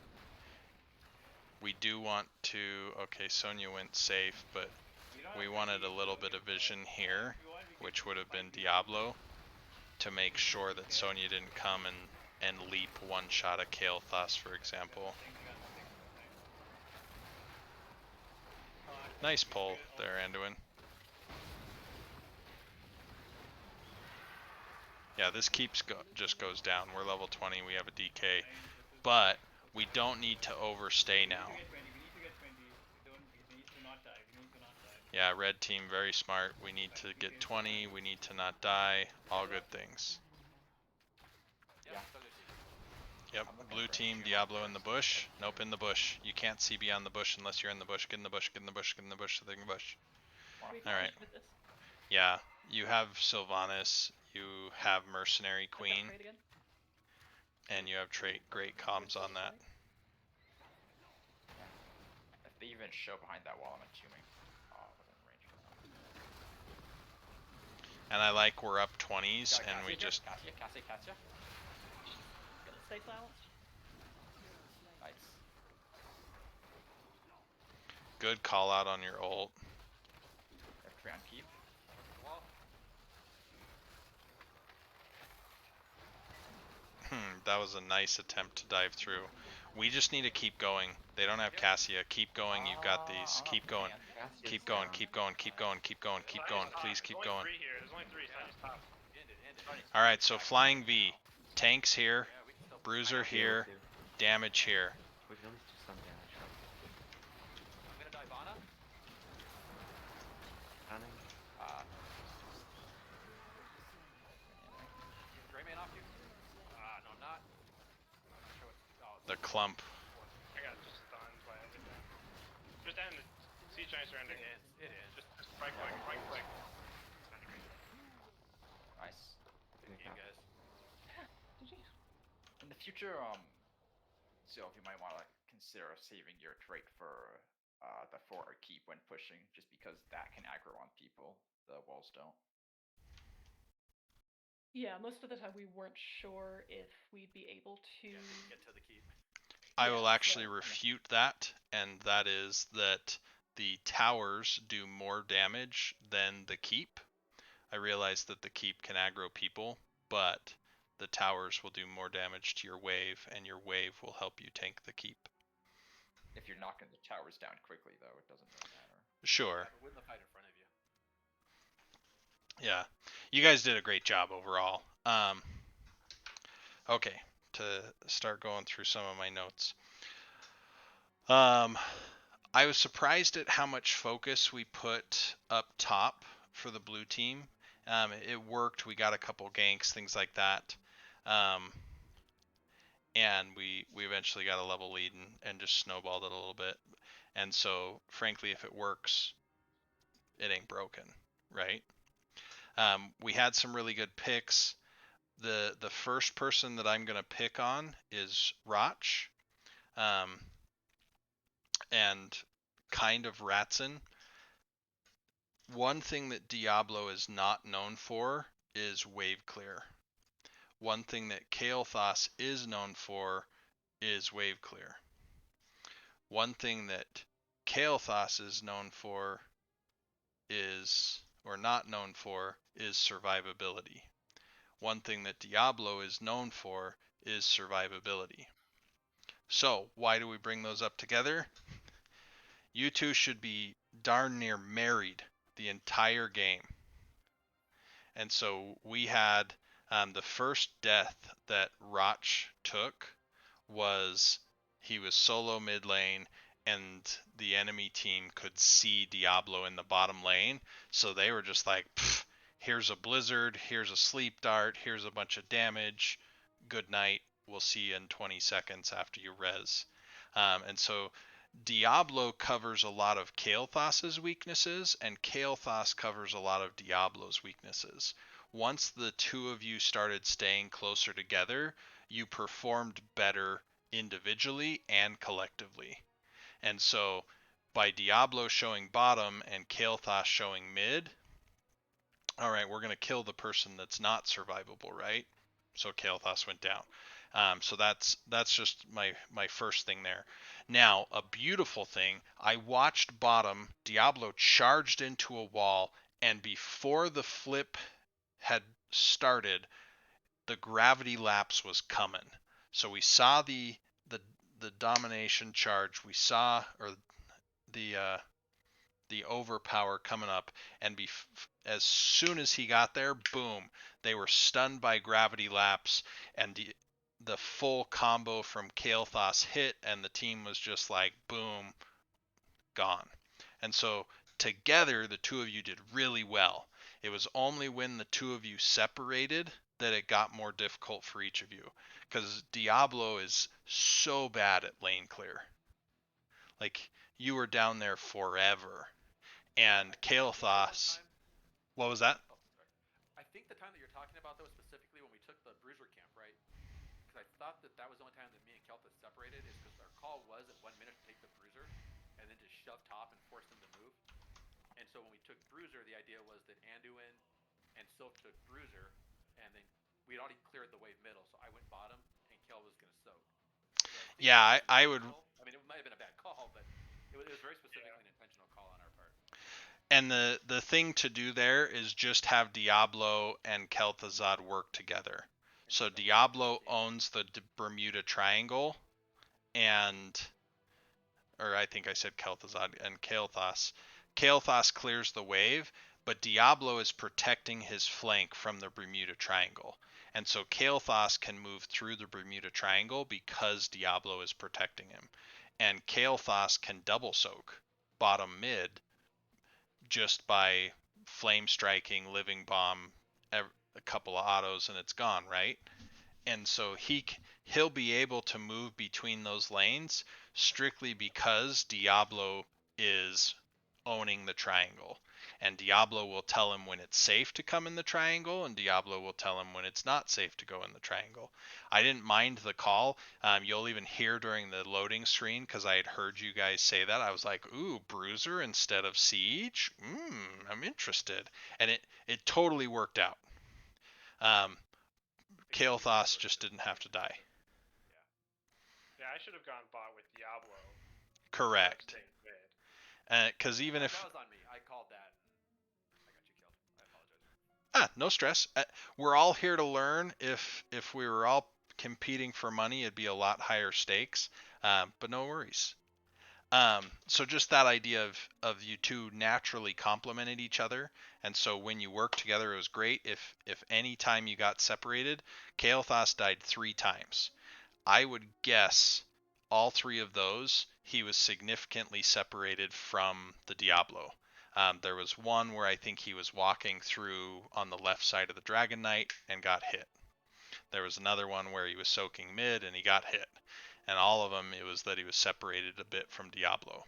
We do want to... Okay, Sonya went safe, but we wanted a little bit of vision here, which would have been Diablo, to make sure that Sonya didn't come and leap one shot at Kael'thas, for example. Nice pull there, Anduin. Yeah, this just goes down. We're level 20. We have a DK, but we don't need to overstay now.
We need to get 20. We need to get 20. We need to not die. We need to not die.
Yeah, red team very smart. We need to get 20. We need to not die. All good things.
Yeah.
Yep, blue team, Diablo in the bush. Nope, in the bush. You can't see beyond the bush unless you're in the bush. Get in the bush, get in the bush, get in the bush, get in the bush. Alright. Yeah, you have Sylvanas, you have Mercenary Queen, and you have great comms on that.
If they even show behind that wall, I'm assuming within range.
And I like we're up 20s, and we just...
Cassia.
Gonna stay silenced.
Nice.
Good call out on your ult.
F3 on keep.
That was a nice attempt to dive through. We just need to keep going. They don't have Cassia. Keep going. You've got these. Keep going. Keep going. Keep going. Keep going. Keep going. Keep going. Please keep going.
There's only three, so I just top.
Alright, so flying V. Tanks here. Bruiser here. Damage here.
We can at least do some damage.
I'm gonna dive Ana.
Stunning.
Greymane off you. No, I'm not.
The clump.
I got just stunned by everything. Just end the siege giants are ending.
It is.
Just right click.
Nice.
Good game, guys.
In the future, Sylph, you might want to consider saving your trait for the forward keep when pushing, just because that can aggro on people. The walls don't.
Yeah, most of the time we weren't sure if we'd be able to
get to the keep.
I will actually refute that, and that is that the towers do more damage than the keep. I realize that the keep can aggro people, but the towers will do more damage to your wave, and your wave will help you tank the keep.
If you're knocking the towers down quickly, though, it doesn't really matter.
Sure.
Yeah, but win the fight in front of you.
Yeah, you guys did a great job overall. Okay, to start going through some of my notes. I was surprised at how much focus we put up top for the blue team. It worked. We got a couple ganks, things like that. And we eventually got a level lead and just snowballed it a little bit. And so, frankly, if it works, it ain't broken, right? We had some really good picks. The first person that I'm going to pick on is Roch. And kind of Ratson. One thing that Diablo is not known for is wave clear. One thing that Kael'thas is known for is wave clear. One thing that Kael'thas is known for is, or not known for, is survivability. One thing that Diablo is known for is survivability. So, why do we bring those up together? You two should be darn near married the entire game. And so we had the first death that Roch took was he was solo mid lane and the enemy team could see Diablo in the bottom lane. So they were just like, here's a blizzard, here's a sleep dart, here's a bunch of damage. Good night. We'll see you in 20 seconds after you res. And so Diablo covers a lot of Kael'thas's weaknesses, and Kael'thas covers a lot of Diablo's weaknesses. Once the two of you started staying closer together, you performed better individually and collectively. And so, by Diablo showing bottom and Kael'thas showing mid, alright, we're going to kill the person that's not survivable, right? So Kael'thas went down. So that's just my first thing there. Now, a beautiful thing, I watched bottom, Diablo charged into a wall, and before the flip had started, the gravity lapse was coming. So we saw the domination charge, we saw, or the the overpower coming up, and as soon as he got there, boom, they were stunned by gravity lapse, and the full combo from Kael'thas hit, and the team was just like, boom, gone. And so together, the two of you did really well. It was only when the two of you separated that it got more difficult for each of you, because Diablo is so bad at lane clear. Like, you were down there forever. And Kael'thas, what was that?
I think the time that you're talking about, though, is specifically when we took the Bruiser camp, right? Because I thought that was the only time that me and Kelta separated, is because our call was at 1 minute to take the Bruiser, and then just shove top and force them to move. And so when we took Bruiser, the idea was that Anduin and Sylph took Bruiser, and then we'd already cleared the wave middle, so I went bottom, and Kel was going to soak. So
yeah, I would.
I mean, it might have been a bad call, but it was very specifically an intentional call on our part.
And the thing to do there is just have Diablo and Kel'Thuzad work together. So Diablo owns the Bermuda Triangle, or I think I said Kel'Thuzad and Kael'thas. Kael'thas clears the wave, but Diablo is protecting his flank from the Bermuda Triangle. And so Kael'thas can move through the Bermuda Triangle because Diablo is protecting him. And Kael'thas can double soak bottom mid just by flame striking, living bomb, a couple of autos, and it's gone, right? And so he'll be able to move between those lanes strictly because Diablo is owning the triangle. And Diablo will tell him when it's safe to come in the triangle, and Diablo will tell him when it's not safe to go in the triangle. I didn't mind the call. You'll even hear during the loading screen, because I had heard you guys say that. I was like, ooh, Bruiser instead of Siege? I'm interested. And it totally worked out. Kael'thas just didn't have to die.
Yeah, I should have gone bot with Diablo.
Correct. Because even if...
That was on me. I called that, and I got you killed. I apologize.
No stress. We're all here to learn. If we were all competing for money, it'd be a lot higher stakes. But no worries. So just that idea of you two naturally complemented each other, and so when you worked together, it was great. If any time you got separated, Kael'thas died 3 times. I would guess all 3 of those he was significantly separated from the Diablo. There was one where I think he was walking through on the left side of the Dragon Knight and got hit. There was another one where he was soaking mid and he got hit. And all of them, it was that he was separated a bit from Diablo.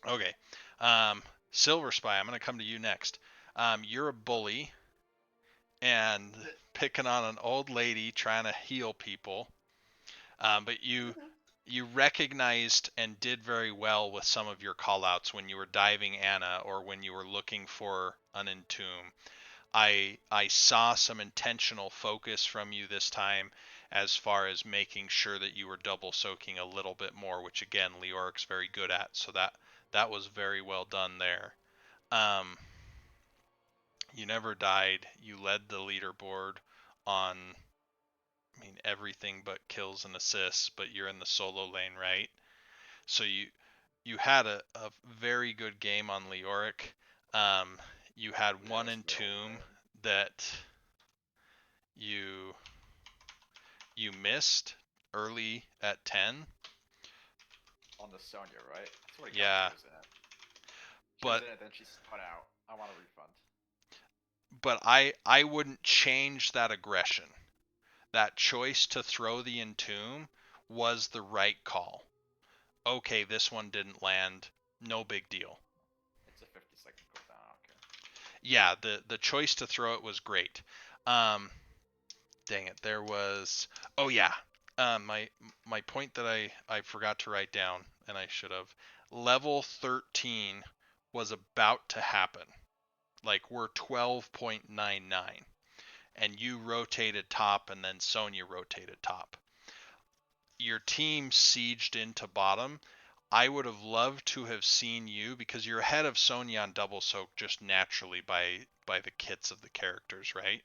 Okay. Silver Spy, I'm going to come to you next. You're a bully and picking on an old lady trying to heal people. But you recognized and did very well with some of your callouts when you were diving Anna or when you were looking for an entomb. I saw some intentional focus from you this time as far as making sure that you were double soaking a little bit more, which again Leoric's very good at. So that was very well done there. You never died. You led the leaderboard on, I mean, everything but kills and assists, but you're in the solo lane, right? So you had a very good game on Leoric. You had one entomb that you missed early at 10.
On the Sonya, right? That's what
Yeah.
She was in it.
But
in it, then she spun out. I want a refund.
But I wouldn't change that aggression. That choice to throw the entomb was the right call. Okay, this one didn't land. No big deal.
It's a 50-second cooldown. I don't care.
Yeah, the choice to throw it was great. Dang it, there was. Oh yeah, my point that I forgot to write down, and I should have. Level 13 was about to happen. Like we're 12.99, and you rotated top, and then Sonya rotated top. Your team sieged into bottom. I would have loved to have seen you, because you're ahead of Sonya on double soak just naturally by the kits of the characters, right?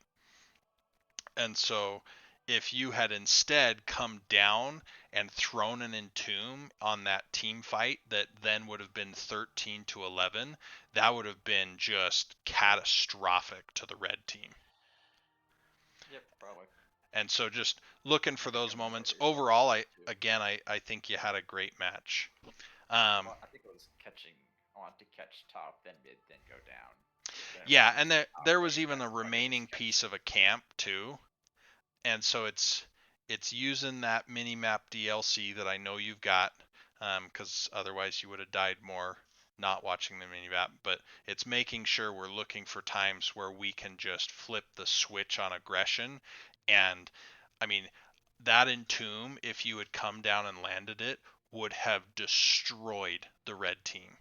And so if you had instead come down and thrown an entomb on that team fight that then would have been 13-11, that would have been just catastrophic to the red team.
Yep, probably.
And so just looking for those moments. Overall, I think you had a great match.
Well, I think it was catching. I wanted to catch top, then mid, then go down. Then
Yeah, and there was even a remaining piece of a camp too. And so it's using that mini-map DLC that I know you've got, because otherwise you would have died more not watching the mini-map. But it's making sure we're looking for times where we can just flip the switch on aggression. And I mean, that entomb, if you had come down and landed it, would have destroyed the red team.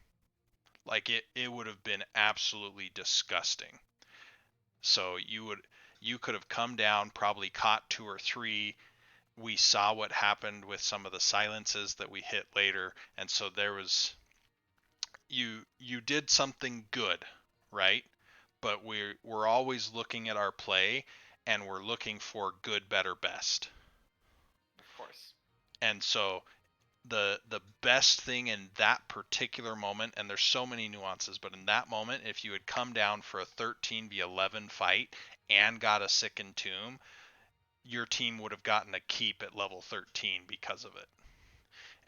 Like it would have been absolutely disgusting. So you could have come down, probably caught 2 or 3. We saw what happened with some of the silences that we hit later, and so there was you did something good, right? But we're always looking at our play, and we're looking for good, better, best.
Of course.
And so the best thing in that particular moment, and there's so many nuances, but in that moment, if you had come down for a 13v11 fight and got a sick entomb, your team would have gotten a keep at level 13 because of it.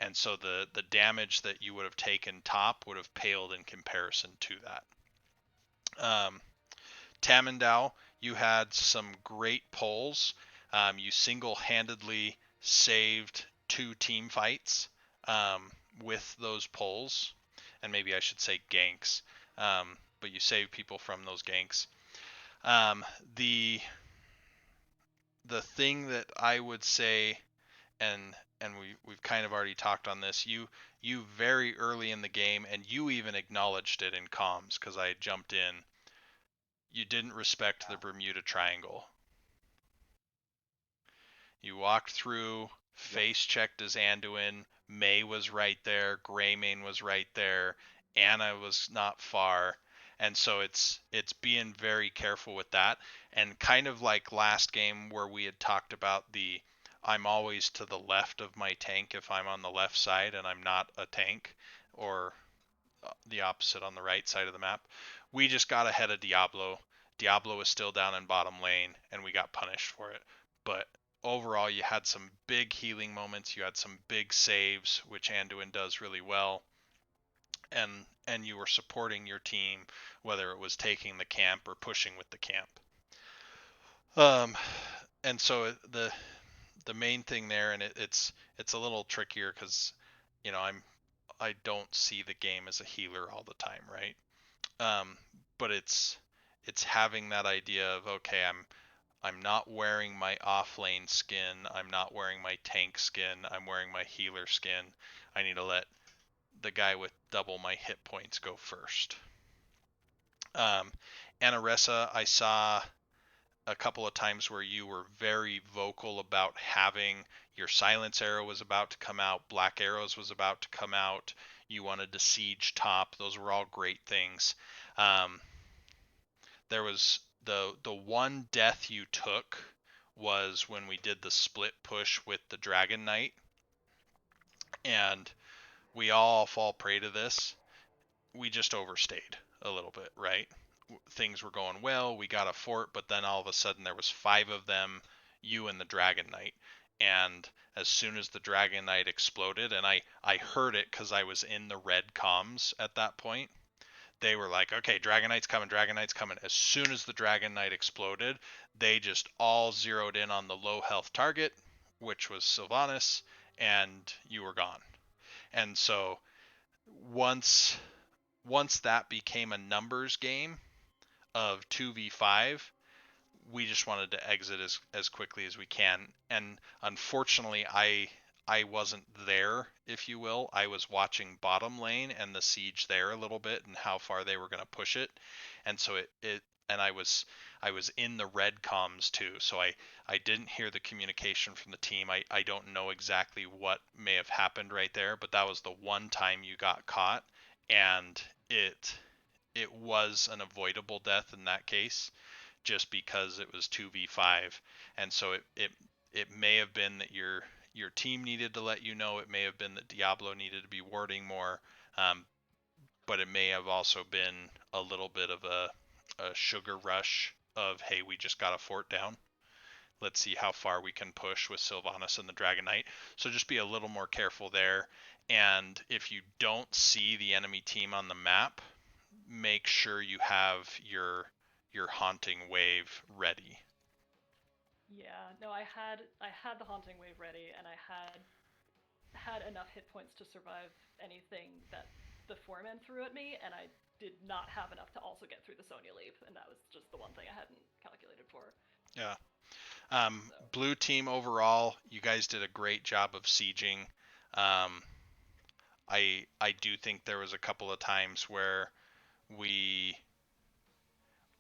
And so the damage that you would have taken top would have paled in comparison to that. Tamandao, you had some great pulls. You single-handedly saved 2 team fights with those pulls, and maybe I should say ganks, but you saved people from those ganks. The thing that I would say, and we've kind of already talked on this, you very early in the game, and you even acknowledged it in comms because I jumped in, you didn't respect the Bermuda Triangle. You walked through, face checked as Anduin, May was right there, Greymane was right there, Anna was not far. And so it's being very careful with that. And kind of like last game where we had talked about I'm always to the left of my tank if I'm on the left side and I'm not a tank, or the opposite on the right side of the map. We just got ahead of Diablo. Diablo was still down in bottom lane, and we got punished for it. But overall, you had some big healing moments. You had some big saves, which Anduin does really well. And you were supporting your team, whether it was taking the camp or pushing with the camp. And so the main thing there, and it's a little trickier because, you know, I don't see the game as a healer all the time, right? But it's having that idea of, okay, I'm not wearing my off-lane skin, I'm not wearing my tank skin, I'm wearing my healer skin. I need to let the guy with double my hit points go first. Anaressa, I saw a couple of times where you were very vocal about having your silence arrow was about to come out, black arrows was about to come out, you wanted to siege top. Those were all great things. There was the one death you took was when we did the split push with the Dragon Knight, and we all fall prey to this. We just overstayed a little bit, right? Things were going well, we got a fort, but then all of a sudden there was 5 of them, you and the Dragon Knight. And as soon as the Dragon Knight exploded, and I heard it because I was in the red comms at that point, they were like, okay, Dragon Knight's coming, Dragon Knight's coming. As soon as the Dragon Knight exploded, they just all zeroed in on the low health target, which was Sylvanas, and you were gone. And so once that became a numbers game of 2v5, we just wanted to exit as quickly as we can. And unfortunately, I wasn't there, if you will. I was watching bottom lane and the siege there a little bit and how far they were going to push it. And so and I was in the red comms too. So I didn't hear the communication from the team. I don't know exactly what may have happened right there, but that was the one time you got caught, and it was an avoidable death in that case, just because it was 2v5. And so It may have been that your team needed to let you know. It may have been that Diablo needed to be warding more. But it may have also been a little bit of a sugar rush of, hey, we just got a fort down. Let's see how far we can push with Sylvanas and the Dragon Knight. So just be a little more careful there. And if you don't see the enemy team on the map, make sure you have your haunting wave ready.
Yeah, no, I had the haunting wave ready, and I had enough hit points to survive anything that the foreman threw at me, and I did not have enough to also get through the Sonya leap, and that was just the one thing I hadn't calculated for.
Yeah. Blue team overall, you guys did a great job of sieging. I do think there was a couple of times where we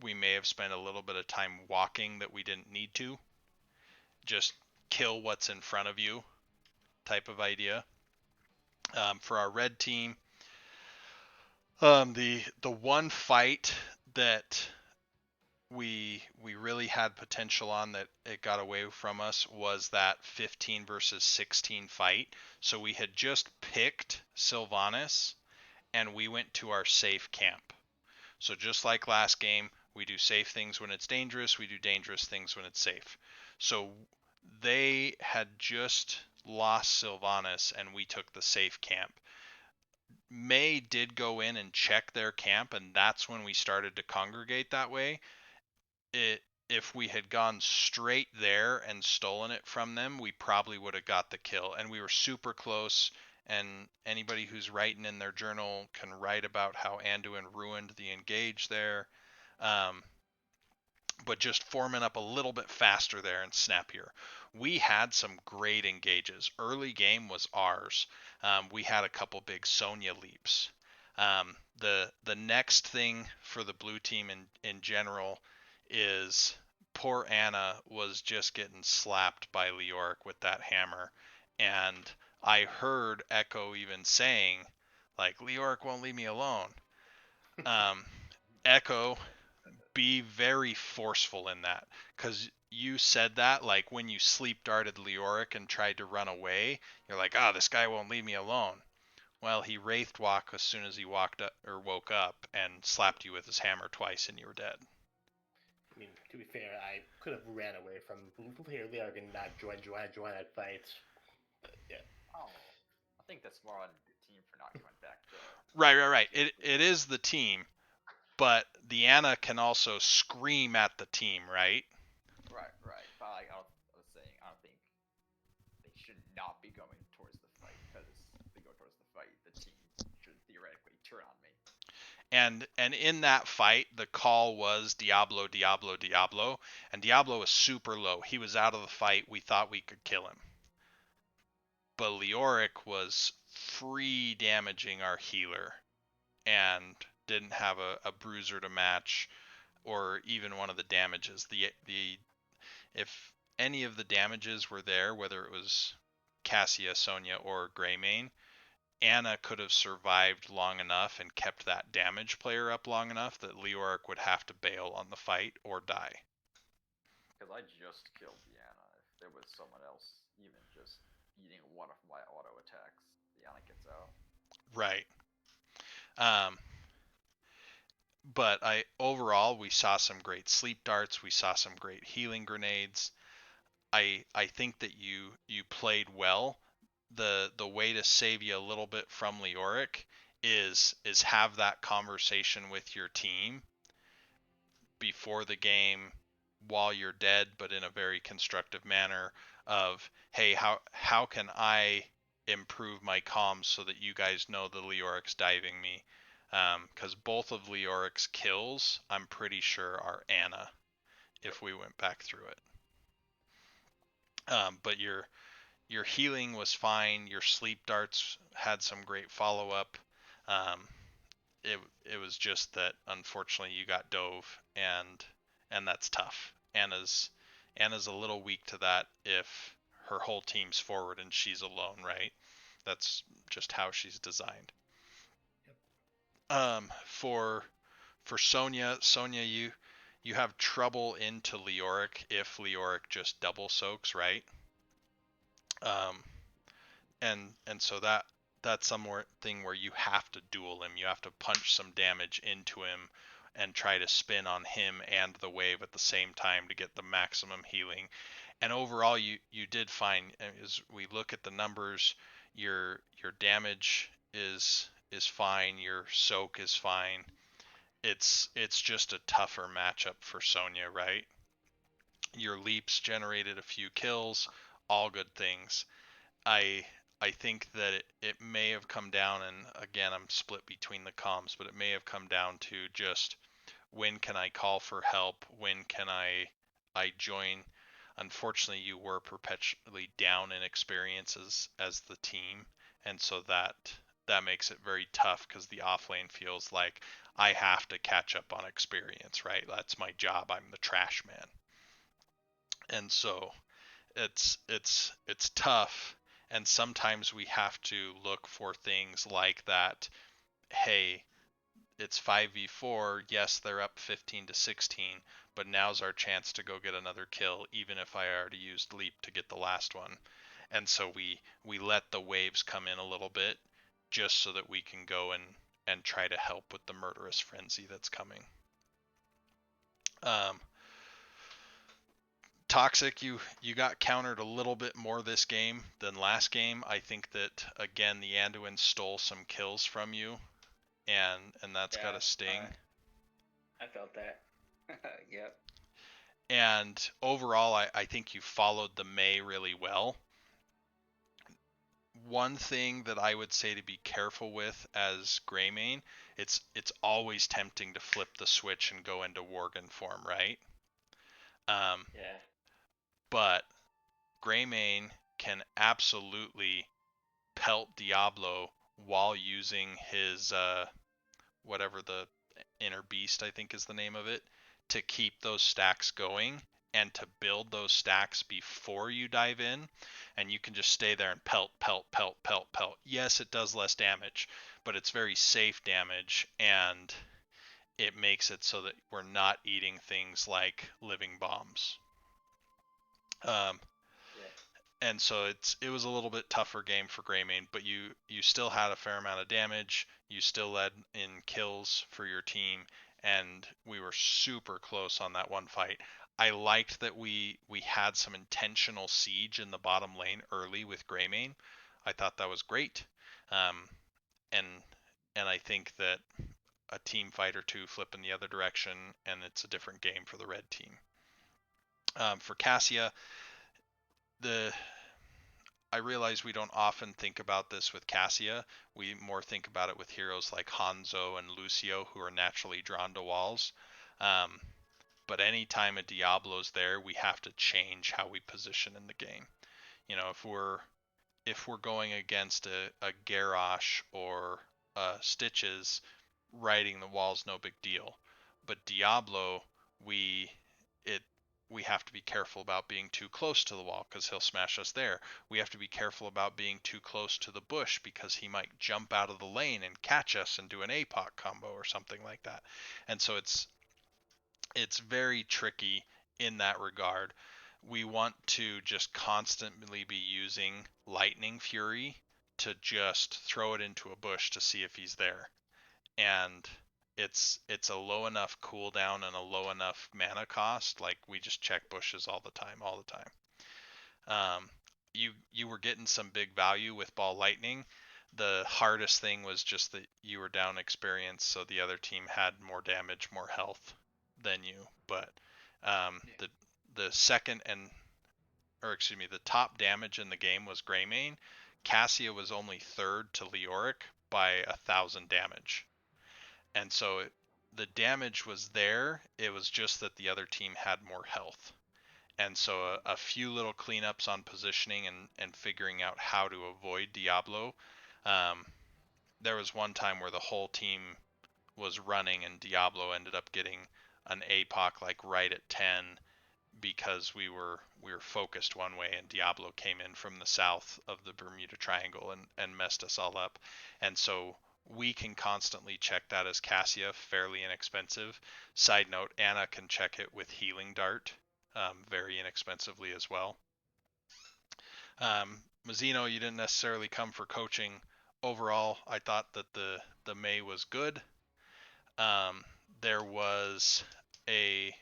may have spent a little bit of time walking that we didn't need to. Just kill what's in front of you type of idea. For our red team, the one fight that we really had potential on that it got away from us was that 15 versus 16 fight. So we had just picked Sylvanas and we went to our safe camp. So just like last game, we do safe things when it's dangerous, we do dangerous things when it's safe. So they had just lost Sylvanas and we took the safe camp. May did go in and check their camp, and that's when we started to congregate that way. If we had gone straight there and stolen it from them, we probably would have got the kill. And we were super close. And anybody who's writing in their journal can write about how Anduin ruined the engage there. But just forming up a little bit faster there and snappier. We had some great engages. Early game was ours. We had a couple big Sonya leaps. The next thing for the blue team in general is poor Anna was just getting slapped by Leoric with that hammer. And I heard Echo even saying, like, Leoric won't leave me alone. Echo, be very forceful in that, because you said that, like, when you sleep darted Leoric and tried to run away, you're like, this guy won't leave me alone. Well, he wraithed walk as soon as he walked up or woke up and slapped you with his hammer twice and you were dead.
I mean, to be fair, I could have ran away from Leoric and not join that fight. But, yeah.
Oh, I think that's more on the team for not going back there.
Right. It is the team, but the Anna can also scream at the team, right?
Right. But like, I was saying, I don't think they should not be going towards the fight, because if they go towards the fight, the team should theoretically turn on me.
And in that fight, the call was Diablo, and Diablo was super low. He was out of the fight. We thought we could kill him. But Leoric was free damaging our healer and didn't have a bruiser to match or even one of the damages. If any of the damages were there, whether it was Cassia, Sonya, or Greymane, Anna could have survived long enough and kept that damage player up long enough that Leoric would have to bail on the fight or die.
Because I just killed Diana. If there was someone else even just eating one of my auto attacks, Diana gets out.
Right. But overall we saw some great sleep darts. We saw some great healing grenades. I think that you played well. The way to save you a little bit from Leoric is have that conversation with your team before the game while you're dead, but in a very constructive manner of, hey, how can I improve my comms so that you guys know the Leoric's diving me? Because both of Leoric's kills, I'm pretty sure, are Anna if we went back through it. But your healing was fine. Your sleep darts had some great follow up. It was just that unfortunately you got dove, and that's tough. Anna's a little weak to that if her whole team's forward and she's alone, right? That's just how she's designed. Yep. For Sonya, you have trouble into Leoric if Leoric just double soaks, right? Um, and so that's somewhere thing where you have to duel him. You have to punch some damage into him and try to spin on him and the wave at the same time to get the maximum healing. And overall, you did fine. As we look at the numbers, your damage is fine. Your soak is fine. It's just a tougher matchup for Sonya, right? Your leaps generated a few kills, all good things. I I think that it may have come down, and again I'm split between the comms, but it may have come down to just when can I call for help, when can I join. Unfortunately, you were perpetually down in experiences as the team, and so that makes it very tough because the offlane feels like I have to catch up on experience, right? That's my job. I'm the trash man, and so it's tough, and sometimes we have to look for things like that. Hey, it's 5v4. Yes, they're up 15 to 16, but now's our chance to go get another kill, even if I already used leap to get the last one. And so we let the waves come in a little bit just so that we can go and try to help with the murderous frenzy that's coming. Toxic, you got countered a little bit more this game than last game. I think that again the Anduin stole some kills from you, and that's got a sting.
I felt that. Yep.
And overall, I think you followed the Mei really well. One thing that I would say to be careful with as Greymane, it's always tempting to flip the switch and go into Worgen form, right?
Yeah.
But Greymane can absolutely pelt Diablo while using his whatever the inner beast I think is the name of it, to keep those stacks going and to build those stacks before you dive in, and you can just stay there and pelt. Yes, it does less damage, but it's very safe damage, and it makes it so that we're not eating things like living bombs. And so it was a little bit tougher game for Greymane, but you still had a fair amount of damage. You still led in kills for your team, and we were super close on that one fight. I liked that we had some intentional siege in the bottom lane early with Greymane. I thought that was great, and I think that a team fight or two flip in the other direction, and it's a different game for the red team. For Cassia, I realize we don't often think about this with Cassia. We more think about it with heroes like Hanzo and Lucio, who are naturally drawn to walls. But anytime a Diablo's there, we have to change how we position in the game. You know, if we're going against a Garrosh or Stitches, riding the wall's no big deal. But Diablo, we it we have to be careful about being too close to the wall because he'll smash us there. We have to be careful about being too close to the bush because he might jump out of the lane and catch us and do an APOC combo or something like that. And so it's very tricky in that regard. We want to just constantly be using Lightning Fury to just throw it into a bush to see if he's there. And it's a low enough cooldown and a low enough mana cost. Like we just check bushes all the time. You were getting some big value with Ball Lightning. The hardest thing was just that you were down experience, so the other team had more damage, more health than you. But the second the top damage in the game was Greymane. Cassia was only third to Leoric by 1,000 damage. And so the damage was there. It was just that the other team had more health. And so a few little cleanups on positioning and figuring out how to avoid Diablo. There was one time where the whole team was running and Diablo ended up getting an APOC like right at 10 because we were focused one way and Diablo came in from the south of the Bermuda Triangle and messed us all up. And so we can constantly check that as Cassia, fairly inexpensive. Side note, Anna can check it with Healing Dart, very inexpensively as well. Mazzino, you didn't necessarily come for coaching. Overall, I thought that the May was good. There was a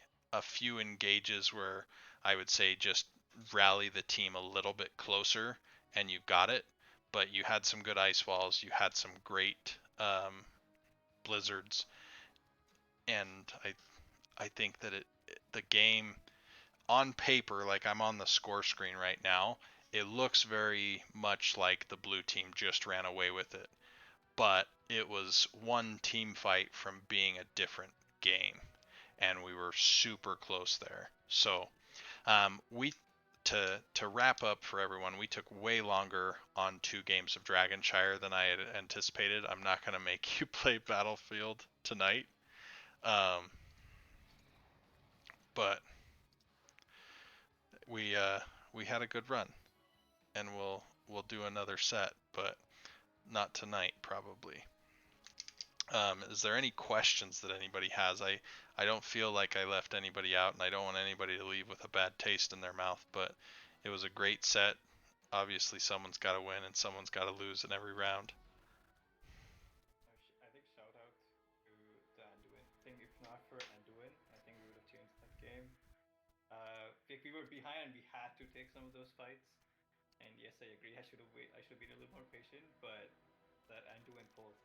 few engages where I would say just rally the team a little bit closer and you got it. But you had some good ice walls. You had some great blizzards, and I think that the game on paper, like I'm on the score screen right now, it looks very much like the blue team just ran away with it. But it was one team fight from being a different game, and we were super close there. So we to wrap up for everyone, we took way longer on 2 games of Dragonshire than I had anticipated. I'm not going to make you play Battlefield tonight, but we had a good run, and we'll do another set, but not tonight probably. Is there any questions that anybody has? I don't feel like I left anybody out, and I don't want anybody to leave with a bad taste in their mouth, but it was a great set. Obviously, someone's got to win and someone's got to lose in every round.
I think shout out to Anduin. I think if not for Anduin, I think we would have changed that game. If we were behind and we had to take some of those fights, and yes, I agree, I should have been a little more patient, but that Anduin pulls,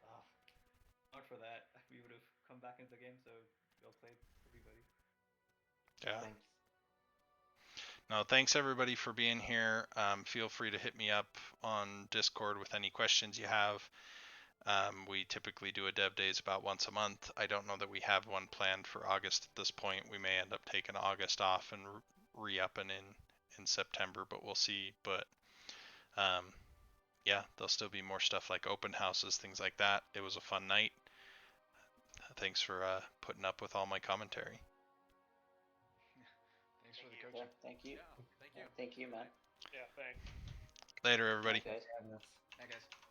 not for that, we would have come back into the game. So well played, everybody.
Yeah.
Thanks.
No, thanks everybody for being here. Feel free to hit me up on Discord with any questions you have. We typically do a dev days about once a month. I don't know that we have one planned for August at this point. We may end up taking August off and re-upping in September, but we'll see. But yeah, there'll still be more stuff like open houses, things like that. It was a fun night. Thanks for putting up with all my commentary.
Thanks for the coaching.
Yeah, thank you.
Yeah, thank you.
Thank you, man.
Yeah, thanks.
Later, everybody.
Guys.
Hey guys.